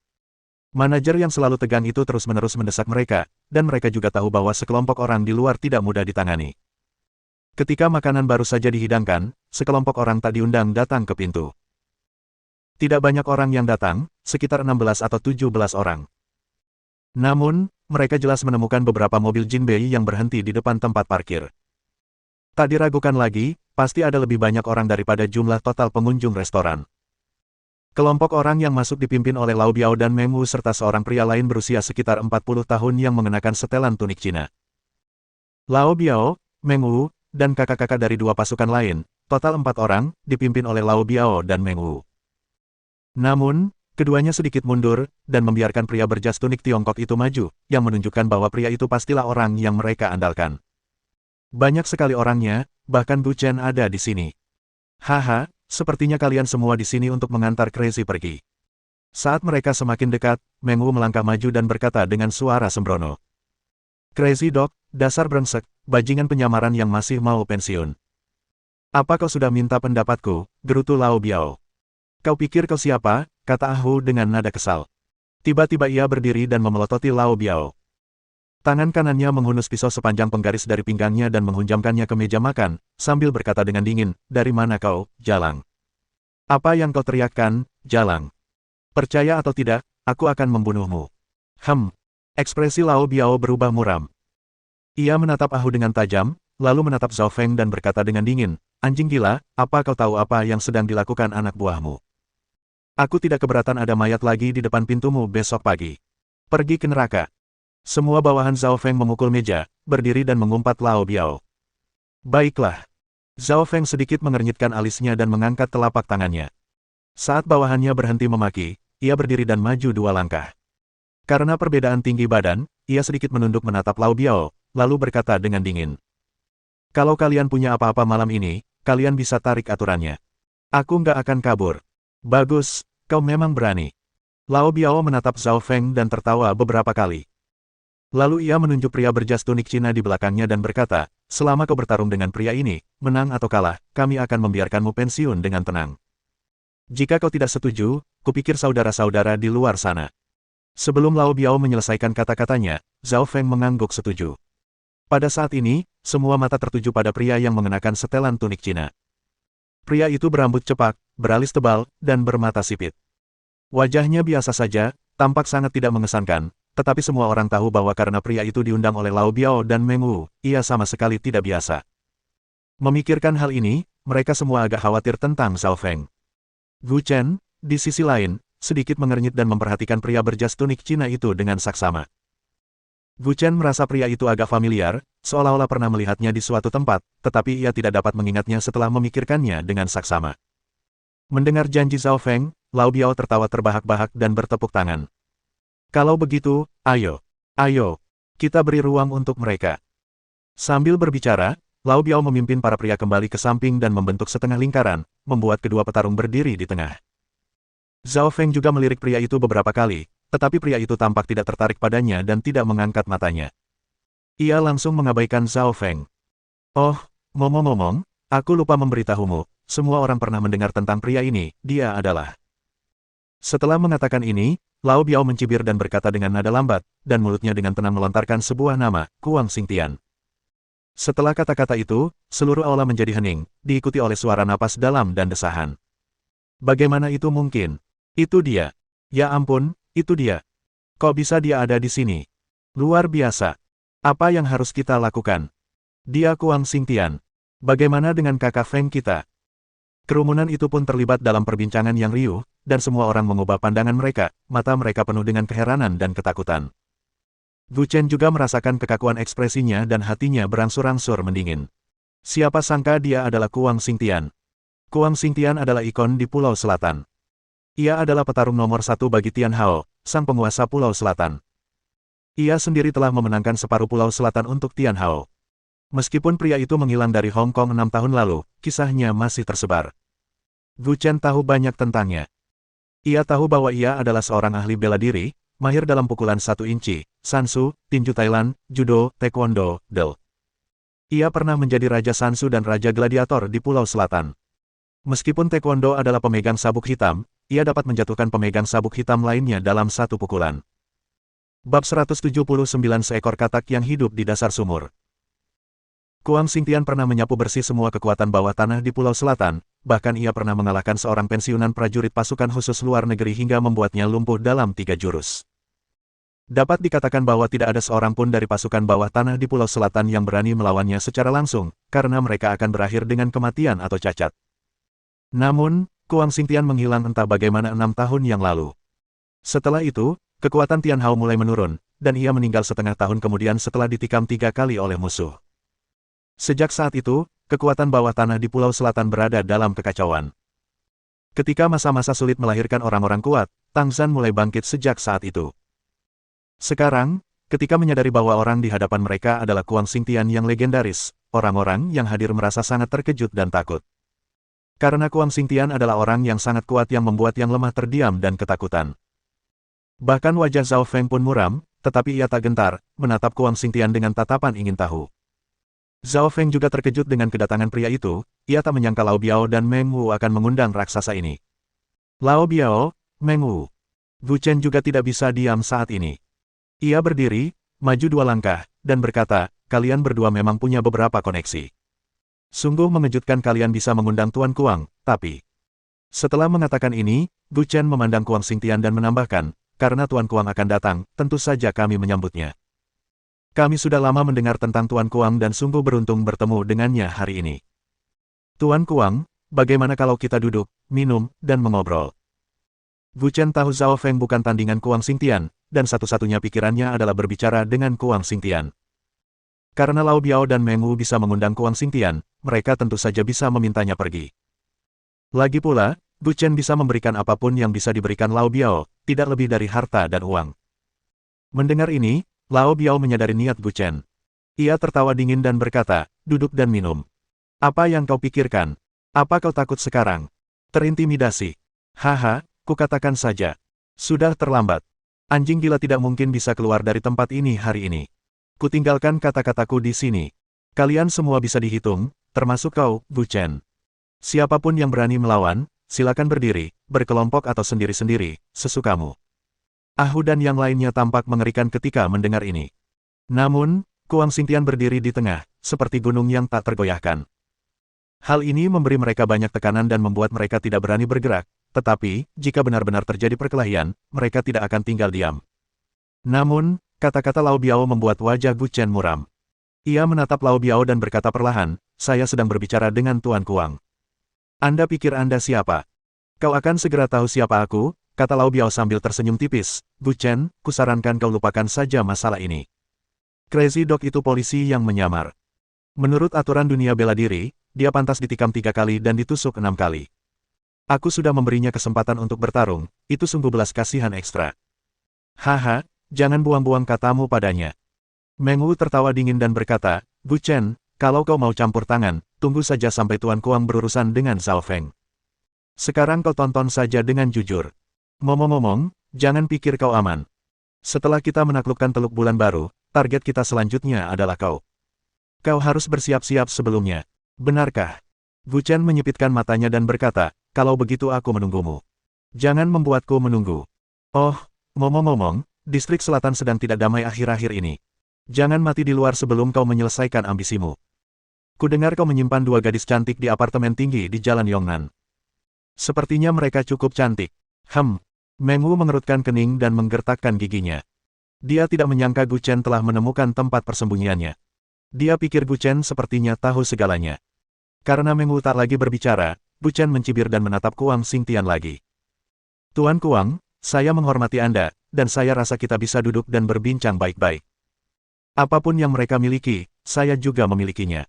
A: Manajer yang selalu tegang itu terus-menerus mendesak mereka, dan mereka juga tahu bahwa sekelompok orang di luar tidak mudah ditangani. Ketika makanan baru saja dihidangkan, sekelompok orang tak diundang datang ke pintu. Tidak banyak orang yang datang, sekitar 16 atau 17 orang. Namun, mereka jelas menemukan beberapa mobil Jinbei yang berhenti di depan tempat parkir. Tak diragukan lagi, pasti ada lebih banyak orang daripada jumlah total pengunjung restoran. Kelompok orang yang masuk dipimpin oleh Lao Biao dan Meng Wu serta seorang pria lain berusia sekitar 40 tahun yang mengenakan setelan tunik Cina. Lao Biao, Meng Wu, dan kakak-kakak dari 2 pasukan lain, total 4 orang, dipimpin oleh Lao Biao dan Meng Wu. Namun, keduanya sedikit mundur, dan membiarkan pria berjas tunik Tiongkok itu maju, yang menunjukkan bahwa pria itu pastilah orang yang mereka andalkan. Banyak sekali orangnya, bahkan Bu Chen ada di sini. Haha, sepertinya kalian semua di sini untuk mengantar Crazy pergi. Saat mereka semakin dekat, Meng Wu melangkah maju dan berkata dengan suara sembrono. Crazy Dog, dasar brengsek, bajingan penyamaran yang masih mau pensiun. Apa kau sudah minta pendapatku, gerutu Lao Biao? Kau pikir kau siapa? Kata Ah Hu dengan nada kesal. Tiba-tiba ia berdiri dan memelototi Lao Biao. Tangan kanannya menghunus pisau sepanjang penggaris dari pinggangnya dan menghunjamkannya ke meja makan, sambil berkata dengan dingin, dari mana kau, Jalang? Apa yang kau teriakkan, Jalang? Percaya atau tidak, aku akan membunuhmu. Ekspresi Lao Biao berubah muram. Ia menatap Ah Hu dengan tajam, lalu menatap Zhao Feng dan berkata dengan dingin, anjing gila, apa kau tahu apa yang sedang dilakukan anak buahmu? Aku tidak keberatan ada mayat lagi di depan pintumu besok pagi. Pergi ke neraka. Semua bawahan Zhao Feng memukul meja, berdiri dan mengumpat Lao Biao. Baiklah. Zhao Feng sedikit mengernyitkan alisnya dan mengangkat telapak tangannya. Saat bawahannya berhenti memaki, ia berdiri dan maju 2 langkah. Karena perbedaan tinggi badan, ia sedikit menunduk menatap Lao Biao, lalu berkata dengan dingin. Kalau kalian punya apa-apa malam ini, kalian bisa tarik aturannya. Aku nggak akan kabur. Bagus, kau memang berani. Lao Biao menatap Zhao Feng dan tertawa beberapa kali. Lalu ia menunjuk pria berjas tunik Cina di belakangnya dan berkata, selama kau bertarung dengan pria ini, menang atau kalah, kami akan membiarkanmu pensiun dengan tenang. Jika kau tidak setuju, kupikir saudara-saudara di luar sana. Sebelum Lao Biao menyelesaikan kata-katanya, Zhao Feng mengangguk setuju. Pada saat ini, semua mata tertuju pada pria yang mengenakan setelan tunik Cina. Pria itu berambut cepak, beralis tebal, dan bermata sipit. Wajahnya biasa saja, tampak sangat tidak mengesankan, tetapi semua orang tahu bahwa karena pria itu diundang oleh Lao Biao dan Meng Wu, ia sama sekali tidak biasa. Memikirkan hal ini, mereka semua agak khawatir tentang Zhao Feng. Gu Chen, di sisi lain, sedikit mengernyit dan memperhatikan pria berjas tunik Cina itu dengan saksama. Gu Chen merasa pria itu agak familiar, seolah-olah pernah melihatnya di suatu tempat, tetapi ia tidak dapat mengingatnya setelah memikirkannya dengan saksama. Mendengar janji Zhao Feng, Lao Biao tertawa terbahak-bahak dan bertepuk tangan. Kalau begitu, ayo, kita beri ruang untuk mereka. Sambil berbicara, Lao Biao memimpin para pria kembali ke samping dan membentuk setengah lingkaran, membuat kedua petarung berdiri di tengah. Zhao Feng juga melirik pria itu beberapa kali, tetapi pria itu tampak tidak tertarik padanya dan tidak mengangkat matanya. Ia langsung mengabaikan Zhao Feng. Oh, ngomong-ngomong, aku lupa memberitahumu, semua orang pernah mendengar tentang pria ini, dia adalah. Setelah mengatakan ini, Lao Biao mencibir dan berkata dengan nada lambat, dan mulutnya dengan tenang melontarkan sebuah nama, Kuang Xingtian. Setelah kata-kata itu, seluruh aula menjadi hening, diikuti oleh suara napas dalam dan desahan. Bagaimana itu mungkin? Itu dia. Ya ampun, itu dia. Kok bisa dia ada di sini? Luar biasa. Apa yang harus kita lakukan? Dia Kuang Xingtian. Bagaimana dengan kakak Feng kita? Kerumunan itu pun terlibat dalam perbincangan yang riuh, dan semua orang mengubah pandangan mereka, mata mereka penuh dengan keheranan dan ketakutan. Gu Chen juga merasakan kekakuan ekspresinya dan hatinya berangsur-angsur mendingin. Siapa sangka dia adalah Kuang Xingtian. Kuang Xingtian adalah ikon di Pulau Selatan. Ia adalah petarung nomor satu bagi Tian Hao, sang penguasa Pulau Selatan. Ia sendiri telah memenangkan separuh Pulau Selatan untuk Tian Hao. Meskipun pria itu menghilang dari Hong Kong 6 tahun lalu, kisahnya masih tersebar. Gu Chen tahu banyak tentangnya. Ia tahu bahwa ia adalah seorang ahli bela diri, mahir dalam pukulan 1 inci, Sansu, tinju Thailand, judo, taekwondo, del. Ia pernah menjadi Raja Sansu dan Raja Gladiator di Pulau Selatan. Meskipun taekwondo adalah pemegang sabuk hitam, ia dapat menjatuhkan pemegang sabuk hitam lainnya dalam satu pukulan. Bab 179 seekor katak yang hidup di dasar sumur. Kuang Xingtian pernah menyapu bersih semua kekuatan bawah tanah di Pulau Selatan, bahkan ia pernah mengalahkan seorang pensiunan prajurit pasukan khusus luar negeri hingga membuatnya lumpuh dalam 3 jurus. Dapat dikatakan bahwa tidak ada seorang pun dari pasukan bawah tanah di Pulau Selatan yang berani melawannya secara langsung, karena mereka akan berakhir dengan kematian atau cacat. Namun, Kuang Xingtian menghilang entah bagaimana 6 tahun yang lalu. Setelah itu, kekuatan Tian Hao mulai menurun, dan ia meninggal setengah tahun kemudian setelah ditikam 3 kali oleh musuh. Sejak saat itu, kekuatan bawah tanah di Pulau Selatan berada dalam kekacauan. Ketika masa-masa sulit melahirkan orang-orang kuat, Tang Zhan mulai bangkit sejak saat itu. Sekarang, ketika menyadari bahwa orang di hadapan mereka adalah Kuang Xingtian yang legendaris, orang-orang yang hadir merasa sangat terkejut dan takut. Karena Kuang Xingtian adalah orang yang sangat kuat yang membuat yang lemah terdiam dan ketakutan. Bahkan wajah Zhao Feng pun muram, tetapi ia tak gentar, menatap Kuang Xingtian dengan tatapan ingin tahu. Zhao Feng juga terkejut dengan kedatangan pria itu, ia tak menyangka Lao Biao dan Meng Wu akan mengundang raksasa ini. Lao Biao, Meng Wu. Gu Chen juga tidak bisa diam saat ini. Ia berdiri, maju 2 langkah, dan berkata, kalian berdua memang punya beberapa koneksi. Sungguh mengejutkan kalian bisa mengundang Tuan Kuang, tapi... Setelah mengatakan ini, Gu Chen memandang Kuang Xingtian dan menambahkan, karena Tuan Kuang akan datang, tentu saja kami menyambutnya. Kami sudah lama mendengar tentang Tuan Kuang dan sungguh beruntung bertemu dengannya hari ini. Tuan Kuang, bagaimana kalau kita duduk, minum, dan mengobrol? Gu Chen tahu Zhao Feng bukan tandingan Kuang Xingtian, dan satu-satunya pikirannya adalah berbicara dengan Kuang Xingtian. Karena Lao Biao dan Meng Wu bisa mengundang Kuang Xingtian, mereka tentu saja bisa memintanya pergi. Lagi pula, Gu Chen bisa memberikan apapun yang bisa diberikan Lao Biao, tidak lebih dari harta dan uang. Mendengar ini, Lao Biao menyadari niat Gu Chen. Ia tertawa dingin dan berkata, duduk dan minum. Apa yang kau pikirkan? Apa kau takut sekarang? Terintimidasi. Haha, kukatakan saja. Sudah terlambat. Anjing gila tidak mungkin bisa keluar dari tempat ini hari ini. Kutinggalkan kata-kataku di sini. Kalian semua bisa dihitung, termasuk kau, Gu Chen. Siapapun yang berani melawan, silakan berdiri, berkelompok atau sendiri-sendiri, sesukamu. Ahu dan yang lainnya tampak mengerikan ketika mendengar ini. Namun, Kuang Xingtian berdiri di tengah, seperti gunung yang tak tergoyahkan. Hal ini memberi mereka banyak tekanan dan membuat mereka tidak berani bergerak, tetapi, jika benar-benar terjadi perkelahian, mereka tidak akan tinggal diam. Namun, kata-kata Lao Biao membuat wajah Gu Chen muram. Ia menatap Lao Biao dan berkata perlahan, saya sedang berbicara dengan Tuan Kuang. Anda pikir Anda siapa? Kau akan segera tahu siapa aku, kata Lao Biao sambil tersenyum tipis. Gu Chen, kusarankan kau lupakan saja masalah ini. Crazy Dog itu polisi yang menyamar. Menurut aturan dunia bela diri, dia pantas ditikam 3 kali dan ditusuk 6 kali. Aku sudah memberinya kesempatan untuk bertarung, itu sungguh belas kasihan ekstra. Haha, jangan buang-buang katamu padanya. Meng Wu tertawa dingin dan berkata, Gu Chen, kalau kau mau campur tangan, tunggu saja sampai Tuan Kuang berurusan dengan Zhao Feng. Sekarang kau tonton saja dengan jujur. Ngomong-ngomong, jangan pikir kau aman. Setelah kita menaklukkan Teluk Bulan Baru, target kita selanjutnya adalah kau. Kau harus bersiap-siap sebelumnya. Benarkah? Gu Chen menyipitkan matanya dan berkata, kalau begitu aku menunggumu. Jangan membuatku menunggu. Oh, ngomong-ngomong, distrik selatan sedang tidak damai akhir-akhir ini. Jangan mati di luar sebelum kau menyelesaikan ambisimu. Kudengar kau menyimpan 2 gadis cantik di apartemen tinggi di Jalan Yongnan. Sepertinya mereka cukup cantik. Meng Wu mengerutkan kening dan menggertakkan giginya. Dia tidak menyangka Gu Chen telah menemukan tempat persembunyiannya. Dia pikir Gu Chen sepertinya tahu segalanya. Karena Meng Wu tak lagi berbicara, Bu Chen mencibir dan menatap Kuang Xingtian lagi. Tuan Kuang, saya menghormati Anda, dan saya rasa kita bisa duduk dan berbincang baik-baik. Apapun yang mereka miliki, saya juga memilikinya.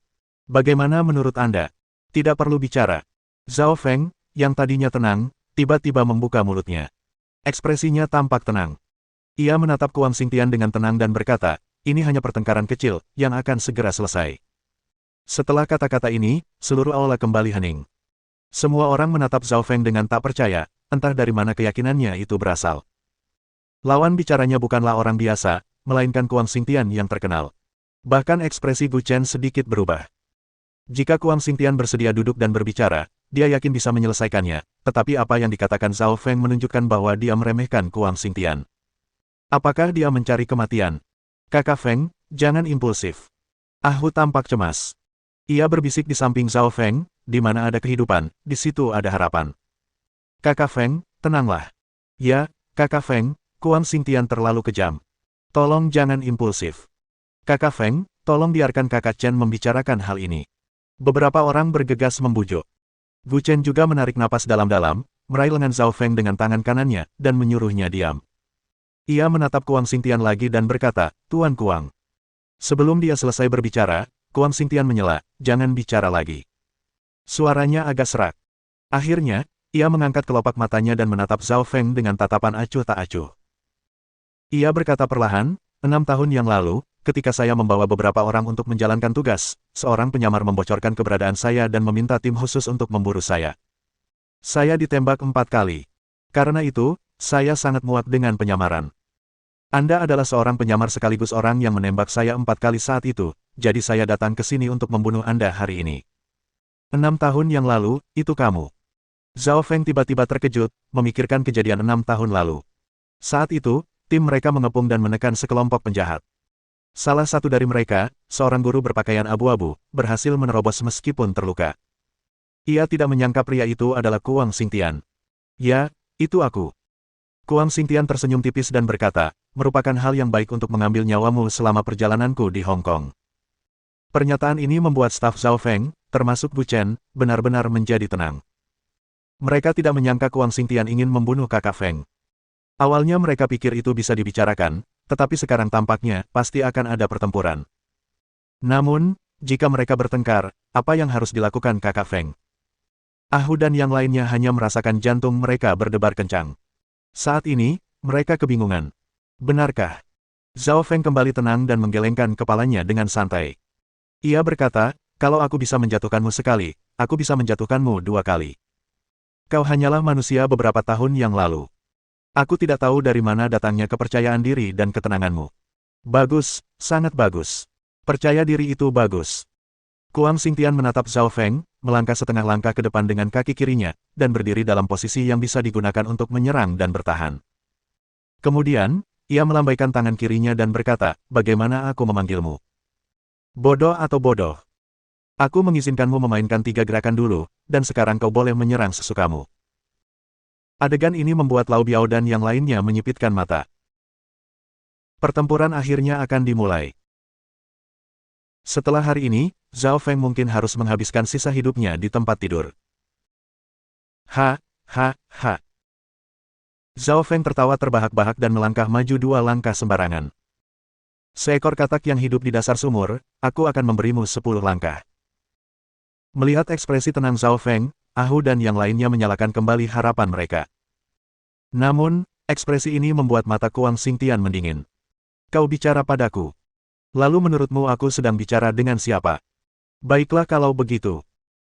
A: Bagaimana menurut Anda? Tidak perlu bicara. Zhao Feng, yang tadinya tenang, tiba-tiba membuka mulutnya. Ekspresinya tampak tenang. Ia menatap Kuang Xingtian dengan tenang dan berkata, ini hanya pertengkaran kecil, yang akan segera selesai. Setelah kata-kata ini, seluruh aula kembali hening. Semua orang menatap Zhao Feng dengan tak percaya, entah dari mana keyakinannya itu berasal. Lawan bicaranya bukanlah orang biasa, melainkan Kuang Xingtian yang terkenal. Bahkan ekspresi Gu Chen sedikit berubah. Jika Kuang Xingtian bersedia duduk dan berbicara, dia yakin bisa menyelesaikannya, tetapi apa yang dikatakan Zhao Feng menunjukkan bahwa dia meremehkan Kuang Xingtian. Apakah dia mencari kematian? Kakak Feng, jangan impulsif. Hu tampak cemas. Ia berbisik di samping Zhao Feng, di mana ada kehidupan, di situ ada harapan. Kakak Feng, tenanglah. Ya, Kakak Feng, Kuang Xingtian terlalu kejam. Tolong jangan impulsif. Kakak Feng, tolong biarkan Kakak Chen membicarakan hal ini. Beberapa orang bergegas membujuk. Gu Chen juga menarik napas dalam-dalam, meraih lengan Zhao Feng dengan tangan kanannya, dan menyuruhnya diam. Ia menatap Kuang Xingtian lagi dan berkata, Tuan Kuang. Sebelum dia selesai berbicara, Kuang Xingtian menyela, jangan bicara lagi. Suaranya agak serak. Akhirnya, ia mengangkat kelopak matanya dan menatap Zhao Feng dengan tatapan acuh tak acuh. Ia berkata perlahan, 6 tahun yang lalu, ketika saya membawa beberapa orang untuk menjalankan tugas, seorang penyamar membocorkan keberadaan saya dan meminta tim khusus untuk memburu saya. Saya ditembak 4 kali. Karena itu, saya sangat muak dengan penyamaran. Anda adalah seorang penyamar sekaligus orang yang menembak saya 4 kali saat itu, jadi saya datang ke sini untuk membunuh Anda hari ini. 6 tahun yang lalu, itu kamu. Zhao Feng tiba-tiba terkejut, memikirkan kejadian 6 tahun lalu. Saat itu, tim mereka mengepung dan menekan sekelompok penjahat. Salah satu dari mereka, seorang guru berpakaian abu-abu, berhasil menerobos meskipun terluka. Ia tidak menyangka pria itu adalah Kuang Xingtian. Ya, itu aku. Kuang Xingtian tersenyum tipis dan berkata, merupakan hal yang baik untuk mengambil nyawamu selama perjalananku di Hong Kong. Pernyataan ini membuat staf Zhao Feng, termasuk Bu Chen, benar-benar menjadi tenang. Mereka tidak menyangka Kuang Xingtian ingin membunuh kakak Feng. Awalnya mereka pikir itu bisa dibicarakan, tetapi sekarang tampaknya pasti akan ada pertempuran. Namun, jika mereka bertengkar, apa yang harus dilakukan kakak Feng? Hu dan yang lainnya hanya merasakan jantung mereka berdebar kencang. Saat ini, mereka kebingungan. Benarkah? Zhao Feng kembali tenang dan menggelengkan kepalanya dengan santai. Ia berkata, kalau aku bisa menjatuhkanmu sekali, aku bisa menjatuhkanmu 2 kali. Kau hanyalah manusia beberapa tahun yang lalu. Aku tidak tahu dari mana datangnya kepercayaan diri dan ketenanganmu. Bagus, sangat bagus. Percaya diri itu bagus. Kuang Xingtian menatap Zhao Feng, melangkah setengah langkah ke depan dengan kaki kirinya, dan berdiri dalam posisi yang bisa digunakan untuk menyerang dan bertahan. Kemudian, ia melambaikan tangan kirinya dan berkata, bagaimana aku memanggilmu? Bodoh atau bodoh? Aku mengizinkanmu memainkan 3 gerakan dulu, dan sekarang kau boleh menyerang sesukamu. Adegan ini membuat Lau Biao dan yang lainnya menyipitkan mata. Pertempuran akhirnya akan dimulai. Setelah hari ini, Zhao Feng mungkin harus menghabiskan sisa hidupnya di tempat tidur. Ha. Zhao Feng tertawa terbahak-bahak dan melangkah maju 2 langkah sembarangan. Seekor katak yang hidup di dasar sumur, aku akan memberimu 10 langkah. Melihat ekspresi tenang Zhao Feng, Hu dan yang lainnya menyalakan kembali harapan mereka. Namun, ekspresi ini membuat mata Kuang Xingtian mendingin. Kau bicara padaku. Lalu menurutmu aku sedang bicara dengan siapa? Baiklah kalau begitu.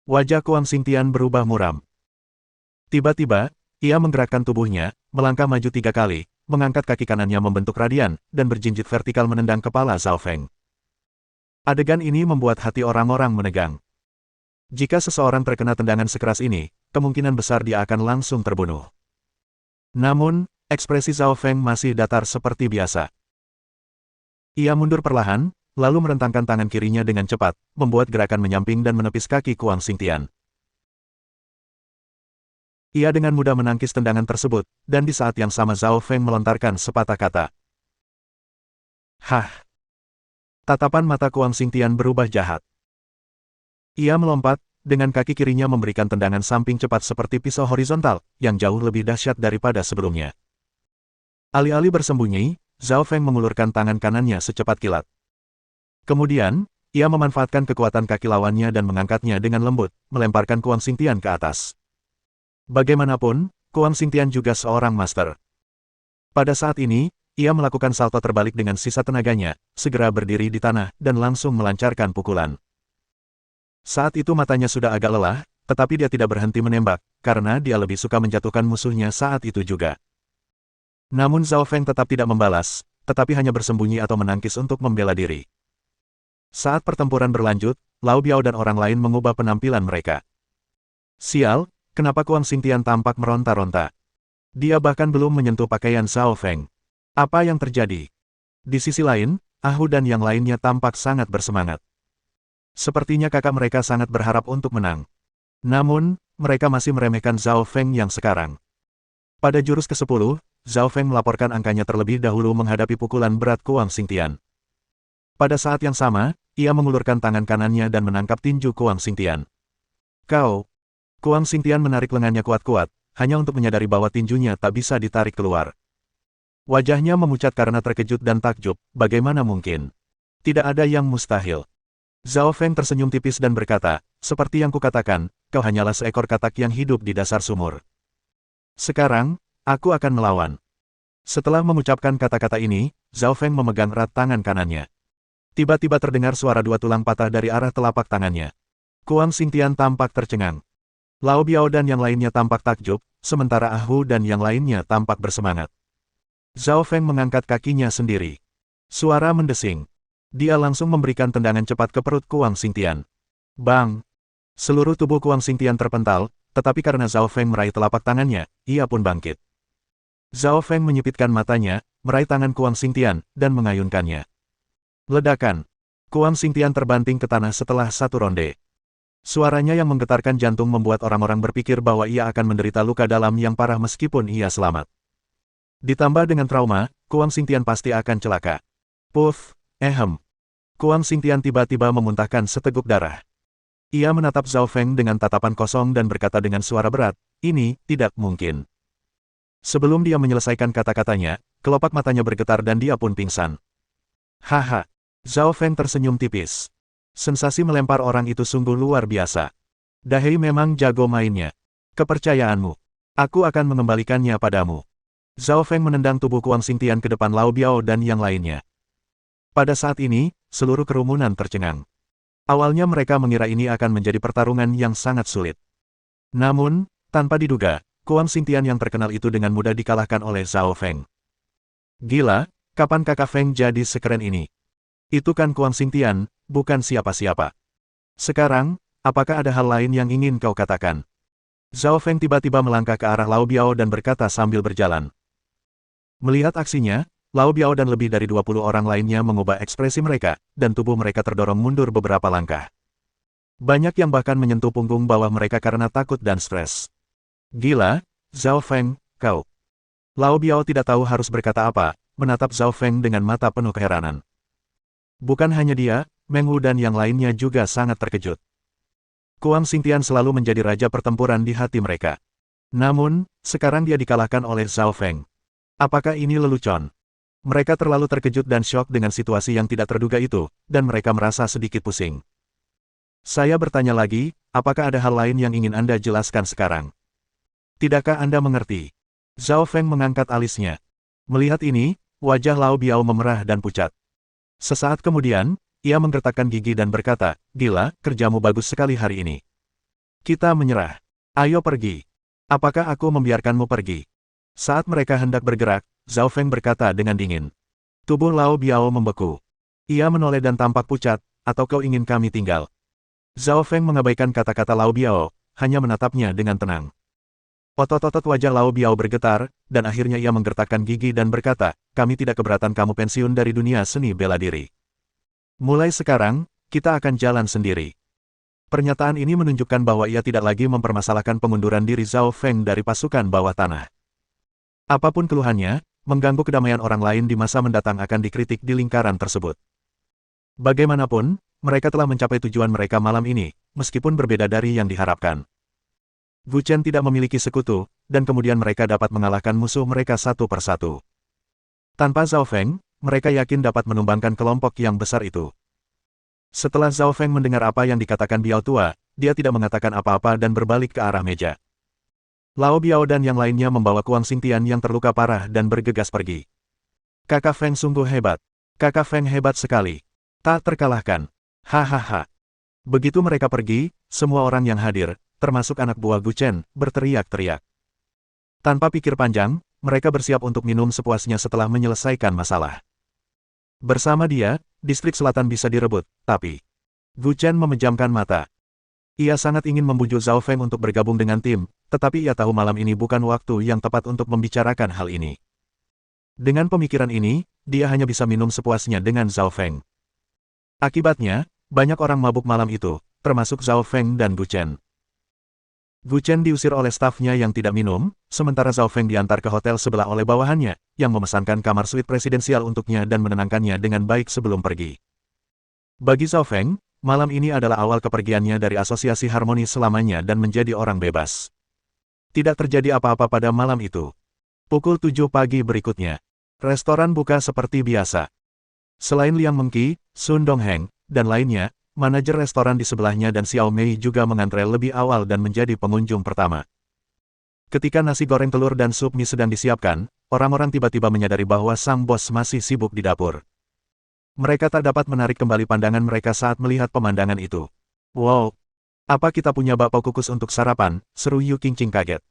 A: Wajah Kuang Xingtian berubah muram. Tiba-tiba, ia menggerakkan tubuhnya, melangkah maju 3 kali, mengangkat kaki kanannya membentuk radian, dan berjinjit vertikal menendang kepala Zhao Feng. Adegan ini membuat hati orang-orang menegang. Jika seseorang terkena tendangan sekeras ini, kemungkinan besar dia akan langsung terbunuh. Namun, ekspresi Zhao Feng masih datar seperti biasa. Ia mundur perlahan, lalu merentangkan tangan kirinya dengan cepat, membuat gerakan menyamping dan menepis kaki Kuang Xingtian. Ia dengan mudah menangkis tendangan tersebut, dan di saat yang sama Zhao Feng melontarkan sepatah kata. Hah! Tatapan mata Kuang Xingtian berubah jahat. Ia melompat, dengan kaki kirinya memberikan tendangan samping cepat seperti pisau horizontal, yang jauh lebih dahsyat daripada sebelumnya. Alih-alih bersembunyi, Zhao Feng mengulurkan tangan kanannya secepat kilat. Kemudian, ia memanfaatkan kekuatan kaki lawannya dan mengangkatnya dengan lembut, melemparkan Kuang Xingtian ke atas. Bagaimanapun, Kuang Xingtian juga seorang master. Pada saat ini, ia melakukan salto terbalik dengan sisa tenaganya, segera berdiri di tanah, dan langsung melancarkan pukulan. Saat itu matanya sudah agak lelah, tetapi dia tidak berhenti menembak, karena dia lebih suka menjatuhkan musuhnya saat itu juga. Namun Zhao Feng tetap tidak membalas, tetapi hanya bersembunyi atau menangkis untuk membela diri. Saat pertempuran berlanjut, Lao Biao dan orang lain mengubah penampilan mereka. Sial, kenapa Kuang Xingtian tampak meronta-ronta? Dia bahkan belum menyentuh pakaian Zhao Feng. Apa yang terjadi? Di sisi lain, Ahu dan yang lainnya tampak sangat bersemangat. Sepertinya kakak mereka sangat berharap untuk menang. Namun, mereka masih meremehkan Zhao Feng yang sekarang. Pada jurus ke-10, Zhao Feng melaporkan angkanya terlebih dahulu menghadapi pukulan berat Kuang Xingtian. Pada saat yang sama, ia mengulurkan tangan kanannya dan menangkap tinju Kuang Xingtian. Kau! Kuang Xingtian menarik lengannya kuat-kuat, hanya untuk menyadari bahwa tinjunya tak bisa ditarik keluar. Wajahnya memucat karena terkejut dan takjub, bagaimana mungkin? Tidak ada yang mustahil. Zhao Feng tersenyum tipis dan berkata, seperti yang kukatakan, kau hanyalah seekor katak yang hidup di dasar sumur. Sekarang, aku akan melawan. Setelah mengucapkan kata-kata ini, Zhao Feng memegang erat tangan kanannya. Tiba-tiba terdengar suara dua tulang patah dari arah telapak tangannya. Kuang Xingtian tampak tercengang. Lao Biao dan yang lainnya tampak takjub, sementara Ahu dan yang lainnya tampak bersemangat. Zhao Feng mengangkat kakinya sendiri. Suara mendesing. Dia langsung memberikan tendangan cepat ke perut Kuang Xingtian. Bang! Seluruh tubuh Kuang Xingtian terpental, tetapi karena Zhao Feng meraih telapak tangannya, ia pun bangkit. Zhao Feng menyipitkan matanya, meraih tangan Kuang Xingtian, dan mengayunkannya. Ledakan. Kuang Xingtian terbanting ke tanah setelah satu ronde. Suaranya yang menggetarkan jantung membuat orang-orang berpikir bahwa ia akan menderita luka dalam yang parah meskipun ia selamat. Ditambah dengan trauma, Kuang Xingtian pasti akan celaka. Puff, ehem. Kuang Xingtian tiba-tiba memuntahkan seteguk darah. Ia menatap Zhao Feng dengan tatapan kosong dan berkata dengan suara berat, ini tidak mungkin. Sebelum dia menyelesaikan kata-katanya, kelopak matanya bergetar dan dia pun pingsan. Haha. Zhao Feng tersenyum tipis. Sensasi melempar orang itu sungguh luar biasa. Dahei memang jago mainnya. Kepercayaanmu. Aku akan mengembalikannya padamu. Zhao Feng menendang tubuh Kuang Xingtian ke depan Lao Biao dan yang lainnya. Pada saat ini, seluruh kerumunan tercengang. Awalnya mereka mengira ini akan menjadi pertarungan yang sangat sulit. Namun, tanpa diduga, Kuang Xingtian yang terkenal itu dengan mudah dikalahkan oleh Zhao Feng. Gila, kapan kakak Feng jadi sekeren ini? Itu kan Kuang Xingtian, bukan siapa-siapa. Sekarang, apakah ada hal lain yang ingin kau katakan? Zhao Feng tiba-tiba melangkah ke arah Lao Biao dan berkata sambil berjalan. Melihat aksinya, Lao Biao dan lebih dari 20 orang lainnya mengubah ekspresi mereka, dan tubuh mereka terdorong mundur beberapa langkah. Banyak yang bahkan menyentuh punggung bawah mereka karena takut dan stres. Gila, Zhao Feng, kau. Lao Biao tidak tahu harus berkata apa, menatap Zhao Feng dengan mata penuh keheranan. Bukan hanya dia, Meng Hu dan yang lainnya juga sangat terkejut. Kuang Xingtian selalu menjadi raja pertempuran di hati mereka. Namun, sekarang dia dikalahkan oleh Zhao Feng. Apakah ini lelucon? Mereka terlalu terkejut dan syok dengan situasi yang tidak terduga itu, dan mereka merasa sedikit pusing. Saya bertanya lagi, apakah ada hal lain yang ingin Anda jelaskan sekarang? Tidakkah Anda mengerti? Zhao Feng mengangkat alisnya. Melihat ini, wajah Lao Biao memerah dan pucat. Sesaat kemudian, ia menggertakkan gigi dan berkata, gila, kerjamu bagus sekali hari ini. Kita menyerah. Ayo pergi. Apakah aku membiarkanmu pergi? Saat mereka hendak bergerak, Zhao Feng berkata dengan dingin. Tubuh Lao Biao membeku. Ia menoleh dan tampak pucat, atau kau ingin kami tinggal? Zhao Feng mengabaikan kata-kata Lao Biao, hanya menatapnya dengan tenang. Otot-otot wajah Lao Biao bergetar, dan akhirnya ia menggertakkan gigi dan berkata, kami tidak keberatan kamu pensiun dari dunia seni bela diri. Mulai sekarang, kita akan jalan sendiri. Pernyataan ini menunjukkan bahwa ia tidak lagi mempermasalahkan pengunduran diri Zhao Feng dari pasukan bawah tanah. Apapun keluhannya, mengganggu kedamaian orang lain di masa mendatang akan dikritik di lingkaran tersebut. Bagaimanapun, mereka telah mencapai tujuan mereka malam ini, meskipun berbeda dari yang diharapkan. Gu Chen tidak memiliki sekutu, dan kemudian mereka dapat mengalahkan musuh mereka satu persatu. Tanpa Zhao Feng, mereka yakin dapat menumbangkan kelompok yang besar itu. Setelah Zhao Feng mendengar apa yang dikatakan Biao Tua, dia tidak mengatakan apa-apa dan berbalik ke arah meja. Lao Biao dan yang lainnya membawa Kuang Xingtian yang terluka parah dan bergegas pergi. Kakak Feng sungguh hebat. Kakak Feng hebat sekali. Tak terkalahkan. Hahaha. Begitu mereka pergi, semua orang yang hadir, termasuk anak buah Gu Chen, berteriak-teriak. Tanpa pikir panjang, mereka bersiap untuk minum sepuasnya setelah menyelesaikan masalah. Bersama dia, distrik selatan bisa direbut, tapi Gu Chen memejamkan mata. Ia sangat ingin membujuk Zhao Feng untuk bergabung dengan tim, tetapi ia tahu malam ini bukan waktu yang tepat untuk membicarakan hal ini. Dengan pemikiran ini, dia hanya bisa minum sepuasnya dengan Zhao Feng. Akibatnya, banyak orang mabuk malam itu, termasuk Zhao Feng dan Gu Chen. Gu Chen diusir oleh stafnya yang tidak minum, sementara Zhao Feng diantar ke hotel sebelah oleh bawahannya, yang memesankan kamar suite presidensial untuknya dan menenangkannya dengan baik sebelum pergi. Bagi Zhao Feng, malam ini adalah awal kepergiannya dari asosiasi harmoni selamanya dan menjadi orang bebas. Tidak terjadi apa-apa pada malam itu. Pukul 7 pagi berikutnya, restoran buka seperti biasa. Selain Liang Mengqi, Sun Dongheng, dan lainnya, manajer restoran di sebelahnya dan Xiao Mei juga mengantre lebih awal dan menjadi pengunjung pertama. Ketika nasi goreng telur dan sup mie sedang disiapkan, orang-orang tiba-tiba menyadari bahwa sang bos masih sibuk di dapur. Mereka tak dapat menarik kembali pandangan mereka saat melihat pemandangan itu. Wow! Apa kita punya bakpao kukus untuk sarapan? Seru Yu Qingqing kaget.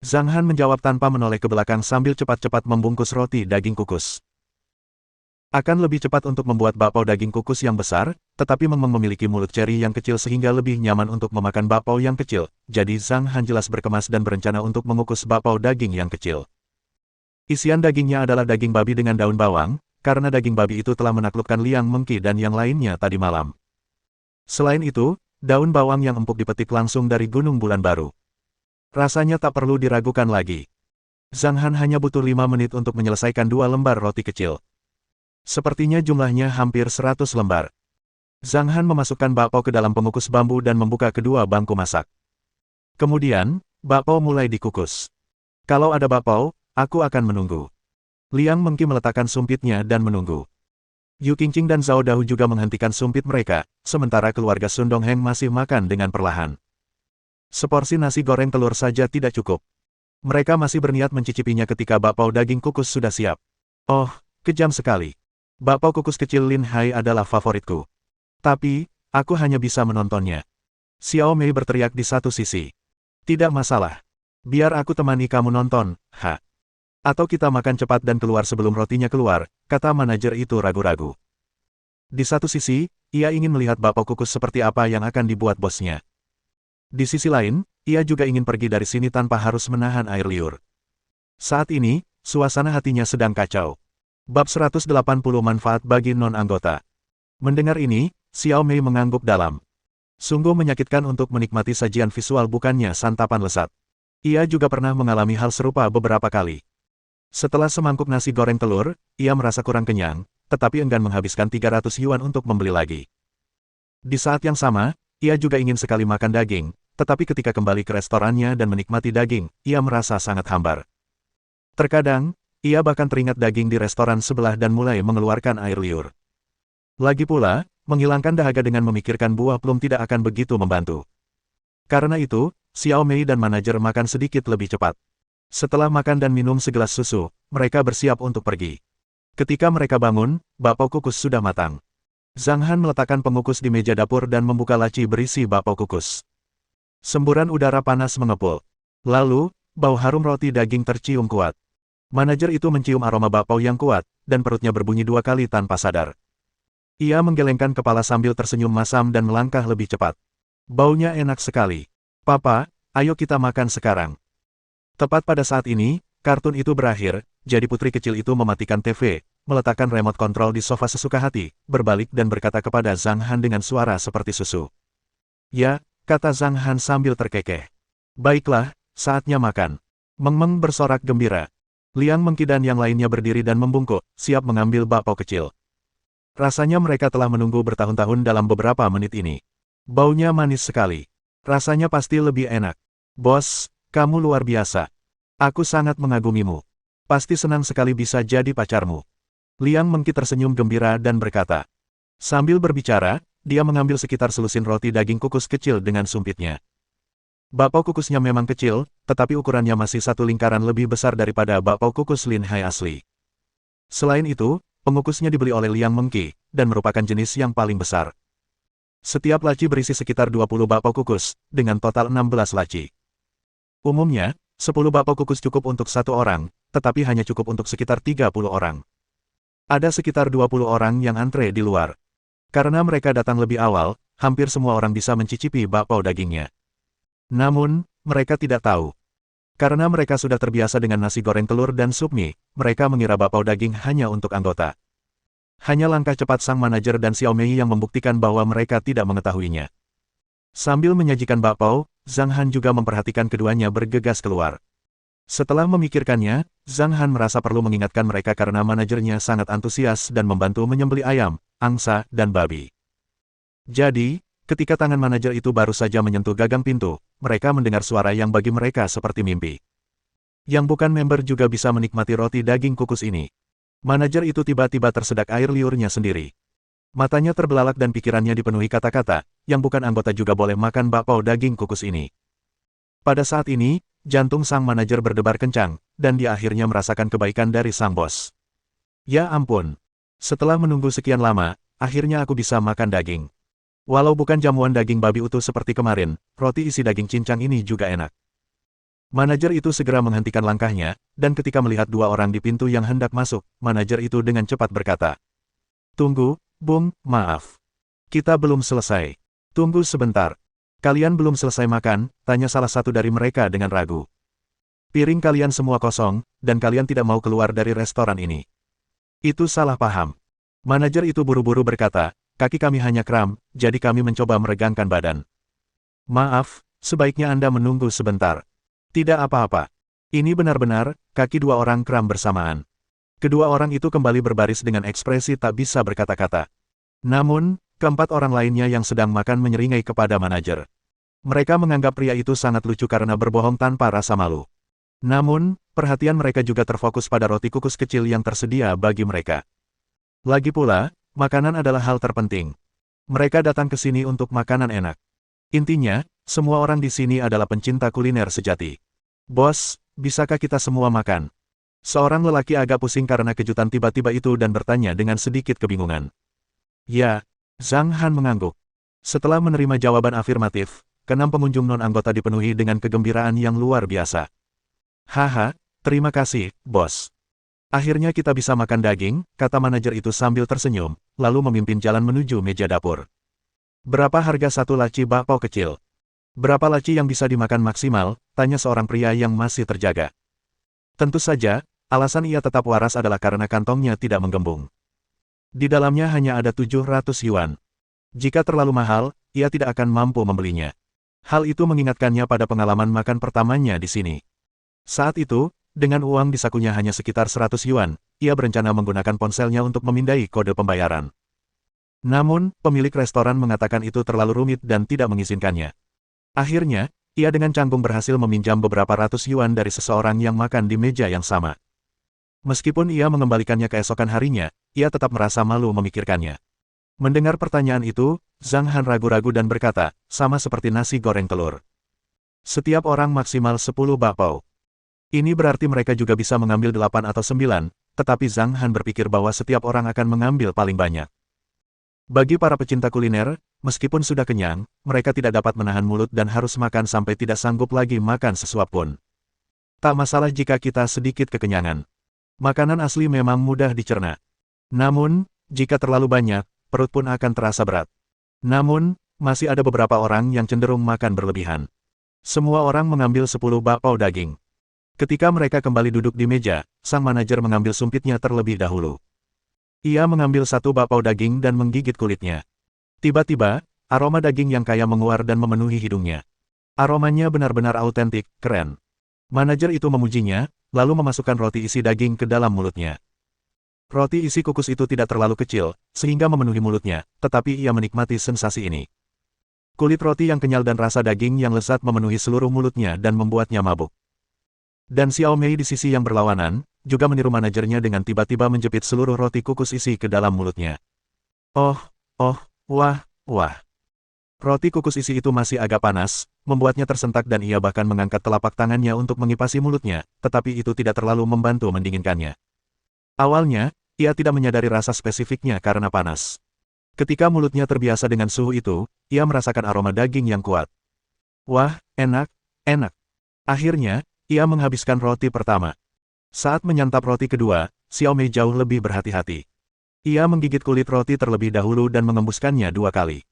A: Zhang Han menjawab tanpa menoleh ke belakang sambil cepat-cepat membungkus roti daging kukus. Akan lebih cepat untuk membuat bakpao daging kukus yang besar, tetapi Meng Meng memiliki mulut ceri yang kecil sehingga lebih nyaman untuk memakan bakpao yang kecil, jadi Zhang Han jelas berkemas dan berencana untuk mengukus bakpao daging yang kecil. Isian dagingnya adalah daging babi dengan daun bawang, karena daging babi itu telah menaklukkan Liang Mengqi dan yang lainnya tadi malam. Selain itu, daun bawang yang empuk dipetik langsung dari Gunung Bulan Baru. Rasanya tak perlu diragukan lagi. Zhang Han hanya butuh 5 menit untuk menyelesaikan 2 lembar roti kecil. Sepertinya jumlahnya hampir 100 lembar. Zhang Han memasukkan bakpao ke dalam pengukus bambu dan membuka kedua bangku masak. Kemudian, bakpao mulai dikukus. Kalau ada bakpao, aku akan menunggu. Liang Mengqi meletakkan sumpitnya dan menunggu. Yu Qingqing dan Zhao Dahu juga menghentikan sumpit mereka, sementara keluarga Sun Dongheng masih makan dengan perlahan. Seporsi nasi goreng telur saja tidak cukup. Mereka masih berniat mencicipinya ketika bakpao daging kukus sudah siap. Oh, kejam sekali. Bakpao kukus kecil Lin Hai adalah favoritku. Tapi, aku hanya bisa menontonnya. Xiao Mei berteriak di satu sisi. Tidak masalah. Biar aku temani kamu nonton, ha. Atau kita makan cepat dan keluar sebelum rotinya keluar, kata manajer itu ragu-ragu. Di satu sisi, ia ingin melihat bakpao kukus seperti apa yang akan dibuat bosnya. Di sisi lain, ia juga ingin pergi dari sini tanpa harus menahan air liur. Saat ini, suasana hatinya sedang kacau. Bab 180 manfaat bagi non-anggota. Mendengar ini, Xiao Mei mengangguk dalam. Sungguh menyakitkan untuk menikmati sajian visual bukannya santapan lesat. Ia juga pernah mengalami hal serupa beberapa kali. Setelah semangkuk nasi goreng telur, ia merasa kurang kenyang, tetapi enggan menghabiskan 300 yuan untuk membeli lagi. Di saat yang sama, ia juga ingin sekali makan daging, tetapi ketika kembali ke restorannya dan menikmati daging, ia merasa sangat hambar. Terkadang, ia bahkan teringat daging di restoran sebelah dan mulai mengeluarkan air liur. Lagi pula, menghilangkan dahaga dengan memikirkan buah plum tidak akan begitu membantu. Karena itu, Xiao Mei dan manajer makan sedikit lebih cepat. Setelah makan dan minum segelas susu, mereka bersiap untuk pergi. Ketika mereka bangun, bakpao kukus sudah matang. Zhang Han meletakkan pengukus di meja dapur dan membuka laci berisi bakpao kukus. Semburan udara panas mengepul. Lalu, bau harum roti daging tercium kuat. Manajer itu mencium aroma bakpao yang kuat, dan perutnya berbunyi 2 kali tanpa sadar. Ia menggelengkan kepala sambil tersenyum masam dan melangkah lebih cepat. Baunya enak sekali. Papa, ayo kita makan sekarang. Tepat pada saat ini, kartun itu berakhir, jadi putri kecil itu mematikan TV, meletakkan remote kontrol di sofa sesuka hati, berbalik dan berkata kepada Zhang Han dengan suara seperti susu. Ya, kata Zhang Han sambil terkekeh. Baiklah, saatnya makan. Meng Meng bersorak gembira. Liang Mengqi dan yang lainnya berdiri dan membungkuk, siap mengambil bakpao kecil. Rasanya mereka telah menunggu bertahun-tahun dalam beberapa menit ini. Baunya manis sekali. Rasanya pasti lebih enak. Bos, kamu luar biasa. Aku sangat mengagumimu. Pasti senang sekali bisa jadi pacarmu. Liang Mengki tersenyum gembira dan berkata. Sambil berbicara, dia mengambil sekitar selusin roti daging kukus kecil dengan sumpitnya. Bakpao kukusnya memang kecil, tetapi ukurannya masih satu lingkaran lebih besar daripada bakpao kukus Lin Hai asli. Selain itu, pengukusnya dibeli oleh Liang Mengki, dan merupakan jenis yang paling besar. Setiap laci berisi sekitar 20 bakpao kukus, dengan total 16 laci. Umumnya, 10 bakpao kukus cukup untuk satu orang, tetapi hanya cukup untuk sekitar 30 orang. Ada sekitar 20 orang yang antre di luar. Karena mereka datang lebih awal, hampir semua orang bisa mencicipi bakpao dagingnya. Namun, mereka tidak tahu. Karena mereka sudah terbiasa dengan nasi goreng telur dan sup mie, mereka mengira bakpao daging hanya untuk anggota. Hanya langkah cepat sang manajer dan Xiao Mei yang membuktikan bahwa mereka tidak mengetahuinya. Sambil menyajikan bakpao, Zhang Han juga memperhatikan keduanya bergegas keluar. Setelah memikirkannya, Zhang Han merasa perlu mengingatkan mereka karena manajernya sangat antusias dan membantu menyembelih ayam, angsa, dan babi. Jadi, ketika tangan manajer itu baru saja menyentuh gagang pintu, mereka mendengar suara yang bagi mereka seperti mimpi. Yang bukan member juga bisa menikmati roti daging kukus ini. Manajer itu tiba-tiba tersedak air liurnya sendiri. Matanya terbelalak dan pikirannya dipenuhi kata-kata, yang bukan anggota juga boleh makan bakpao daging kukus ini. Pada saat ini, jantung sang manajer berdebar kencang, dan dia akhirnya merasakan kebaikan dari sang bos. Ya ampun. Setelah menunggu sekian lama, akhirnya aku bisa makan daging. Walau bukan jamuan daging babi utuh seperti kemarin, roti isi daging cincang ini juga enak. Manajer itu segera menghentikan langkahnya, dan ketika melihat dua orang di pintu yang hendak masuk, manajer itu dengan cepat berkata, "Tunggu, Bung, maaf. Kita belum selesai. Tunggu sebentar. Kalian belum selesai makan?" tanya salah satu dari mereka dengan ragu. "Piring kalian semua kosong, dan kalian tidak mau keluar dari restoran ini." Itu salah paham. Manajer itu buru-buru berkata, "Kaki kami hanya kram, jadi kami mencoba meregangkan badan." "Maaf, sebaiknya Anda menunggu sebentar." "Tidak apa-apa. Ini benar-benar, kaki dua orang kram bersamaan." Kedua orang itu kembali berbaris dengan ekspresi tak bisa berkata-kata. Namun, keempat orang lainnya yang sedang makan menyeringai kepada manajer. Mereka menganggap pria itu sangat lucu karena berbohong tanpa rasa malu. Namun, perhatian mereka juga terfokus pada roti kukus kecil yang tersedia bagi mereka. Lagi pula, makanan adalah hal terpenting. Mereka datang ke sini untuk makanan enak. Intinya, semua orang di sini adalah pencinta kuliner sejati. "Bos, bisakah kita semua makan?" Seorang lelaki agak pusing karena kejutan tiba-tiba itu dan bertanya dengan sedikit kebingungan. "Ya." Zhang Han mengangguk. Setelah menerima jawaban afirmatif, keenam pengunjung non-anggota dipenuhi dengan kegembiraan yang luar biasa. "Haha, terima kasih, bos. Akhirnya kita bisa makan daging," kata manajer itu sambil tersenyum, lalu memimpin jalan menuju meja dapur. "Berapa harga satu laci bakpao kecil?" "Berapa laci yang bisa dimakan maksimal?" tanya seorang pria yang masih terjaga. Tentu saja, alasan ia tetap waras adalah karena kantongnya tidak menggembung. Di dalamnya hanya ada 700 yuan. Jika terlalu mahal, ia tidak akan mampu membelinya. Hal itu mengingatkannya pada pengalaman makan pertamanya di sini. Saat itu, dengan uang di sakunya hanya sekitar 100 yuan, ia berencana menggunakan ponselnya untuk memindai kode pembayaran. Namun, pemilik restoran mengatakan itu terlalu rumit dan tidak mengizinkannya. Akhirnya, ia dengan canggung berhasil meminjam beberapa ratus yuan dari seseorang yang makan di meja yang sama. Meskipun ia mengembalikannya keesokan harinya, ia tetap merasa malu memikirkannya. Mendengar pertanyaan itu, Zhang Han ragu-ragu dan berkata, "Sama seperti nasi goreng telur. Setiap orang maksimal 10 bakpao." Ini berarti mereka juga bisa mengambil 8 atau 9, tetapi Zhang Han berpikir bahwa setiap orang akan mengambil paling banyak. Bagi para pecinta kuliner, meskipun sudah kenyang, mereka tidak dapat menahan mulut dan harus makan sampai tidak sanggup lagi makan sesuap pun. Tak masalah jika kita sedikit kekenyangan. Makanan asli memang mudah dicerna. Namun, jika terlalu banyak, perut pun akan terasa berat. Namun, masih ada beberapa orang yang cenderung makan berlebihan. Semua orang mengambil 10 bakpao daging. Ketika mereka kembali duduk di meja, sang manajer mengambil sumpitnya terlebih dahulu. Ia mengambil satu bakpao daging dan menggigit kulitnya. Tiba-tiba, aroma daging yang kaya menguar dan memenuhi hidungnya. Aromanya benar-benar autentik, keren. Manajer itu memujinya, lalu memasukkan roti isi daging ke dalam mulutnya. Roti isi kukus itu tidak terlalu kecil, sehingga memenuhi mulutnya, tetapi ia menikmati sensasi ini. Kulit roti yang kenyal dan rasa daging yang lezat memenuhi seluruh mulutnya dan membuatnya mabuk. Dan Xiao Mei di sisi yang berlawanan, juga meniru manajernya dengan tiba-tiba menjepit seluruh roti kukus isi ke dalam mulutnya. Oh, wah, wah. Roti kukus isi itu masih agak panas, membuatnya tersentak dan ia bahkan mengangkat telapak tangannya untuk mengipasi mulutnya, tetapi itu tidak terlalu membantu mendinginkannya. Awalnya, ia tidak menyadari rasa spesifiknya karena panas. Ketika mulutnya terbiasa dengan suhu itu, ia merasakan aroma daging yang kuat. Wah, enak, enak. Akhirnya, ia menghabiskan roti pertama. Saat menyantap roti kedua, Xiao Mei jauh lebih berhati-hati. Ia menggigit kulit roti terlebih dahulu dan mengembuskannya 2 kali.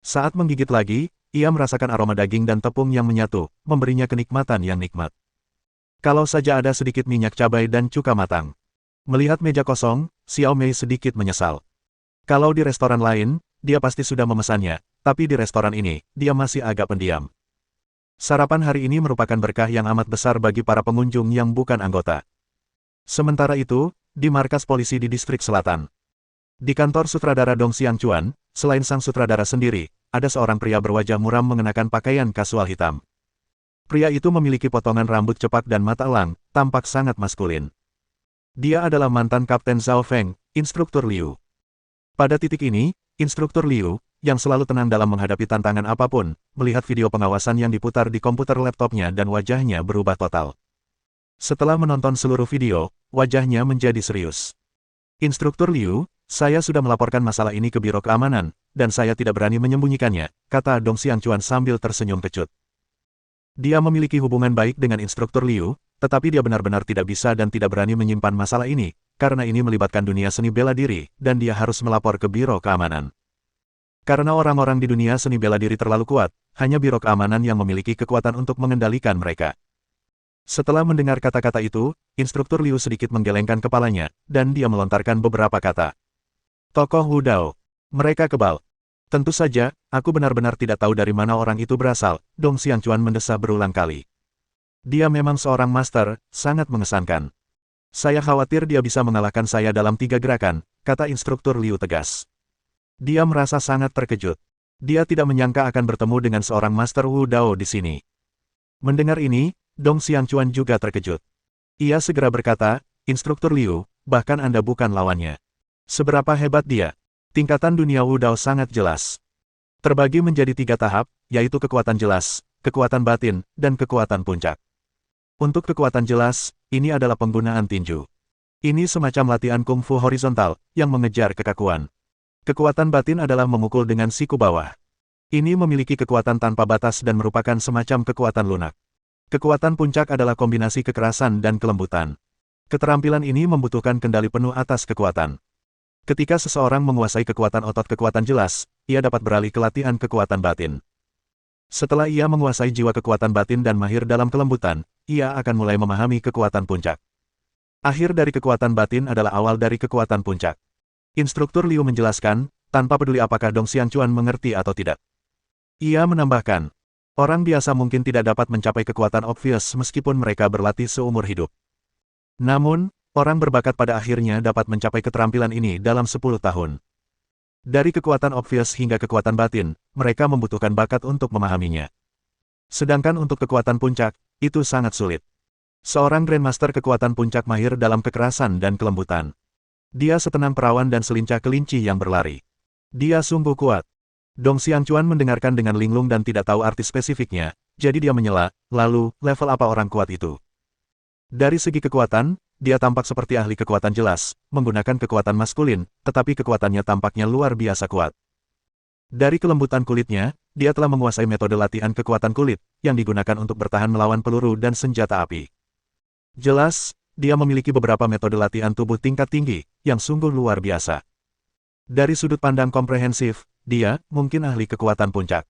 A: Saat menggigit lagi, ia merasakan aroma daging dan tepung yang menyatu, memberinya kenikmatan yang nikmat. Kalau saja ada sedikit minyak cabai dan cuka matang. Melihat meja kosong, Xiao Mei sedikit menyesal. Kalau di restoran lain, dia pasti sudah memesannya, tapi di restoran ini, dia masih agak pendiam. Sarapan hari ini merupakan berkah yang amat besar bagi para pengunjung yang bukan anggota. Sementara itu, di markas polisi di distrik selatan. Di kantor sutradara Dong Xiangchuan, selain sang sutradara sendiri, ada seorang pria berwajah muram mengenakan pakaian kasual hitam. Pria itu memiliki potongan rambut cepak dan mata elang, tampak sangat maskulin. Dia adalah mantan Kapten Zhao Feng, Instruktur Liu. Pada titik ini, Instruktur Liu, yang selalu tenang dalam menghadapi tantangan apapun, melihat video pengawasan yang diputar di komputer laptopnya dan wajahnya berubah total. Setelah menonton seluruh video, wajahnya menjadi serius. Instruktur Liu, saya sudah melaporkan masalah ini ke Biro Keamanan, dan saya tidak berani menyembunyikannya, kata Dong Xiangchuan sambil tersenyum kecut. Dia memiliki hubungan baik dengan Instruktur Liu, tetapi dia benar-benar tidak bisa dan tidak berani menyimpan masalah ini, karena ini melibatkan dunia seni bela diri, dan dia harus melapor ke Biro Keamanan. Karena orang-orang di dunia seni bela diri terlalu kuat, hanya Biro Keamanan yang memiliki kekuatan untuk mengendalikan mereka. Setelah mendengar kata-kata itu, Instruktur Liu sedikit menggelengkan kepalanya, dan dia melontarkan beberapa kata. Tokoh Wu Dao. Mereka kebal. Tentu saja, aku benar-benar tidak tahu dari mana orang itu berasal, Dong Xiangchuan mendesah berulang kali. Dia memang seorang master, sangat mengesankan. Saya khawatir dia bisa mengalahkan saya dalam 3 gerakan, kata Instruktur Liu tegas. Dia merasa sangat terkejut. Dia tidak menyangka akan bertemu dengan seorang Master Wu Dao di sini. Mendengar ini, Dong Xiangchuan juga terkejut. Ia segera berkata, Instruktur Liu, bahkan Anda bukan lawannya. Seberapa hebat dia? Tingkatan dunia Wu Dao sangat jelas. Terbagi menjadi 3 tahap, yaitu kekuatan jelas, kekuatan batin, dan kekuatan puncak. Untuk kekuatan jelas, ini adalah penggunaan tinju. Ini semacam latihan kungfu horizontal, yang mengejar kekakuan. Kekuatan batin adalah memukul dengan siku bawah. Ini memiliki kekuatan tanpa batas dan merupakan semacam kekuatan lunak. Kekuatan puncak adalah kombinasi kekerasan dan kelembutan. Keterampilan ini membutuhkan kendali penuh atas kekuatan. Ketika seseorang menguasai kekuatan otot kekuatan jelas, ia dapat beralih ke latihan kekuatan batin. Setelah ia menguasai jiwa kekuatan batin dan mahir dalam kelembutan, ia akan mulai memahami kekuatan puncak. Akhir dari kekuatan batin adalah awal dari kekuatan puncak. Instruktur Liu menjelaskan, tanpa peduli apakah Dong Xiangchuan mengerti atau tidak. Ia menambahkan, orang biasa mungkin tidak dapat mencapai kekuatan obvious meskipun mereka berlatih seumur hidup. Namun, orang berbakat pada akhirnya dapat mencapai keterampilan ini dalam 10 tahun. Dari kekuatan obvious hingga kekuatan batin, mereka membutuhkan bakat untuk memahaminya. Sedangkan untuk kekuatan puncak, itu sangat sulit. Seorang Grandmaster kekuatan puncak mahir dalam kekerasan dan kelembutan. Dia setenang perawan dan selincah kelinci yang berlari. Dia sungguh kuat. Dong Xiangchuan mendengarkan dengan linglung dan tidak tahu arti spesifiknya, jadi dia menyela, lalu, level apa orang kuat itu? Dari segi kekuatan, dia tampak seperti ahli kekuatan jelas, menggunakan kekuatan maskulin, tetapi kekuatannya tampaknya luar biasa kuat. Dari kelembutan kulitnya, dia telah menguasai metode latihan kekuatan kulit, yang digunakan untuk bertahan melawan peluru dan senjata api. Jelas, dia memiliki beberapa metode latihan tubuh tingkat tinggi, yang sungguh luar biasa. Dari sudut pandang komprehensif, dia mungkin ahli kekuatan puncak.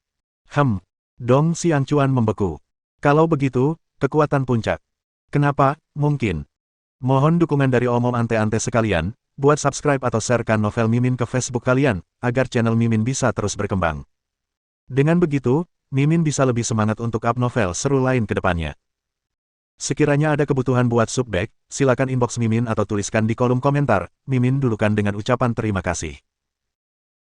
A: Dong Xiangchuan membeku. Kalau begitu, kekuatan puncak. Kenapa, mungkin? Mohon dukungan dari omom ante-ante sekalian, buat subscribe atau sharekan novel Mimin ke Facebook kalian, agar channel Mimin bisa terus berkembang. Dengan begitu, Mimin bisa lebih semangat untuk up novel seru lain ke depannya. Sekiranya ada kebutuhan buat subbag, silakan inbox Mimin atau tuliskan di kolom komentar. Mimin dulukan dengan ucapan terima kasih.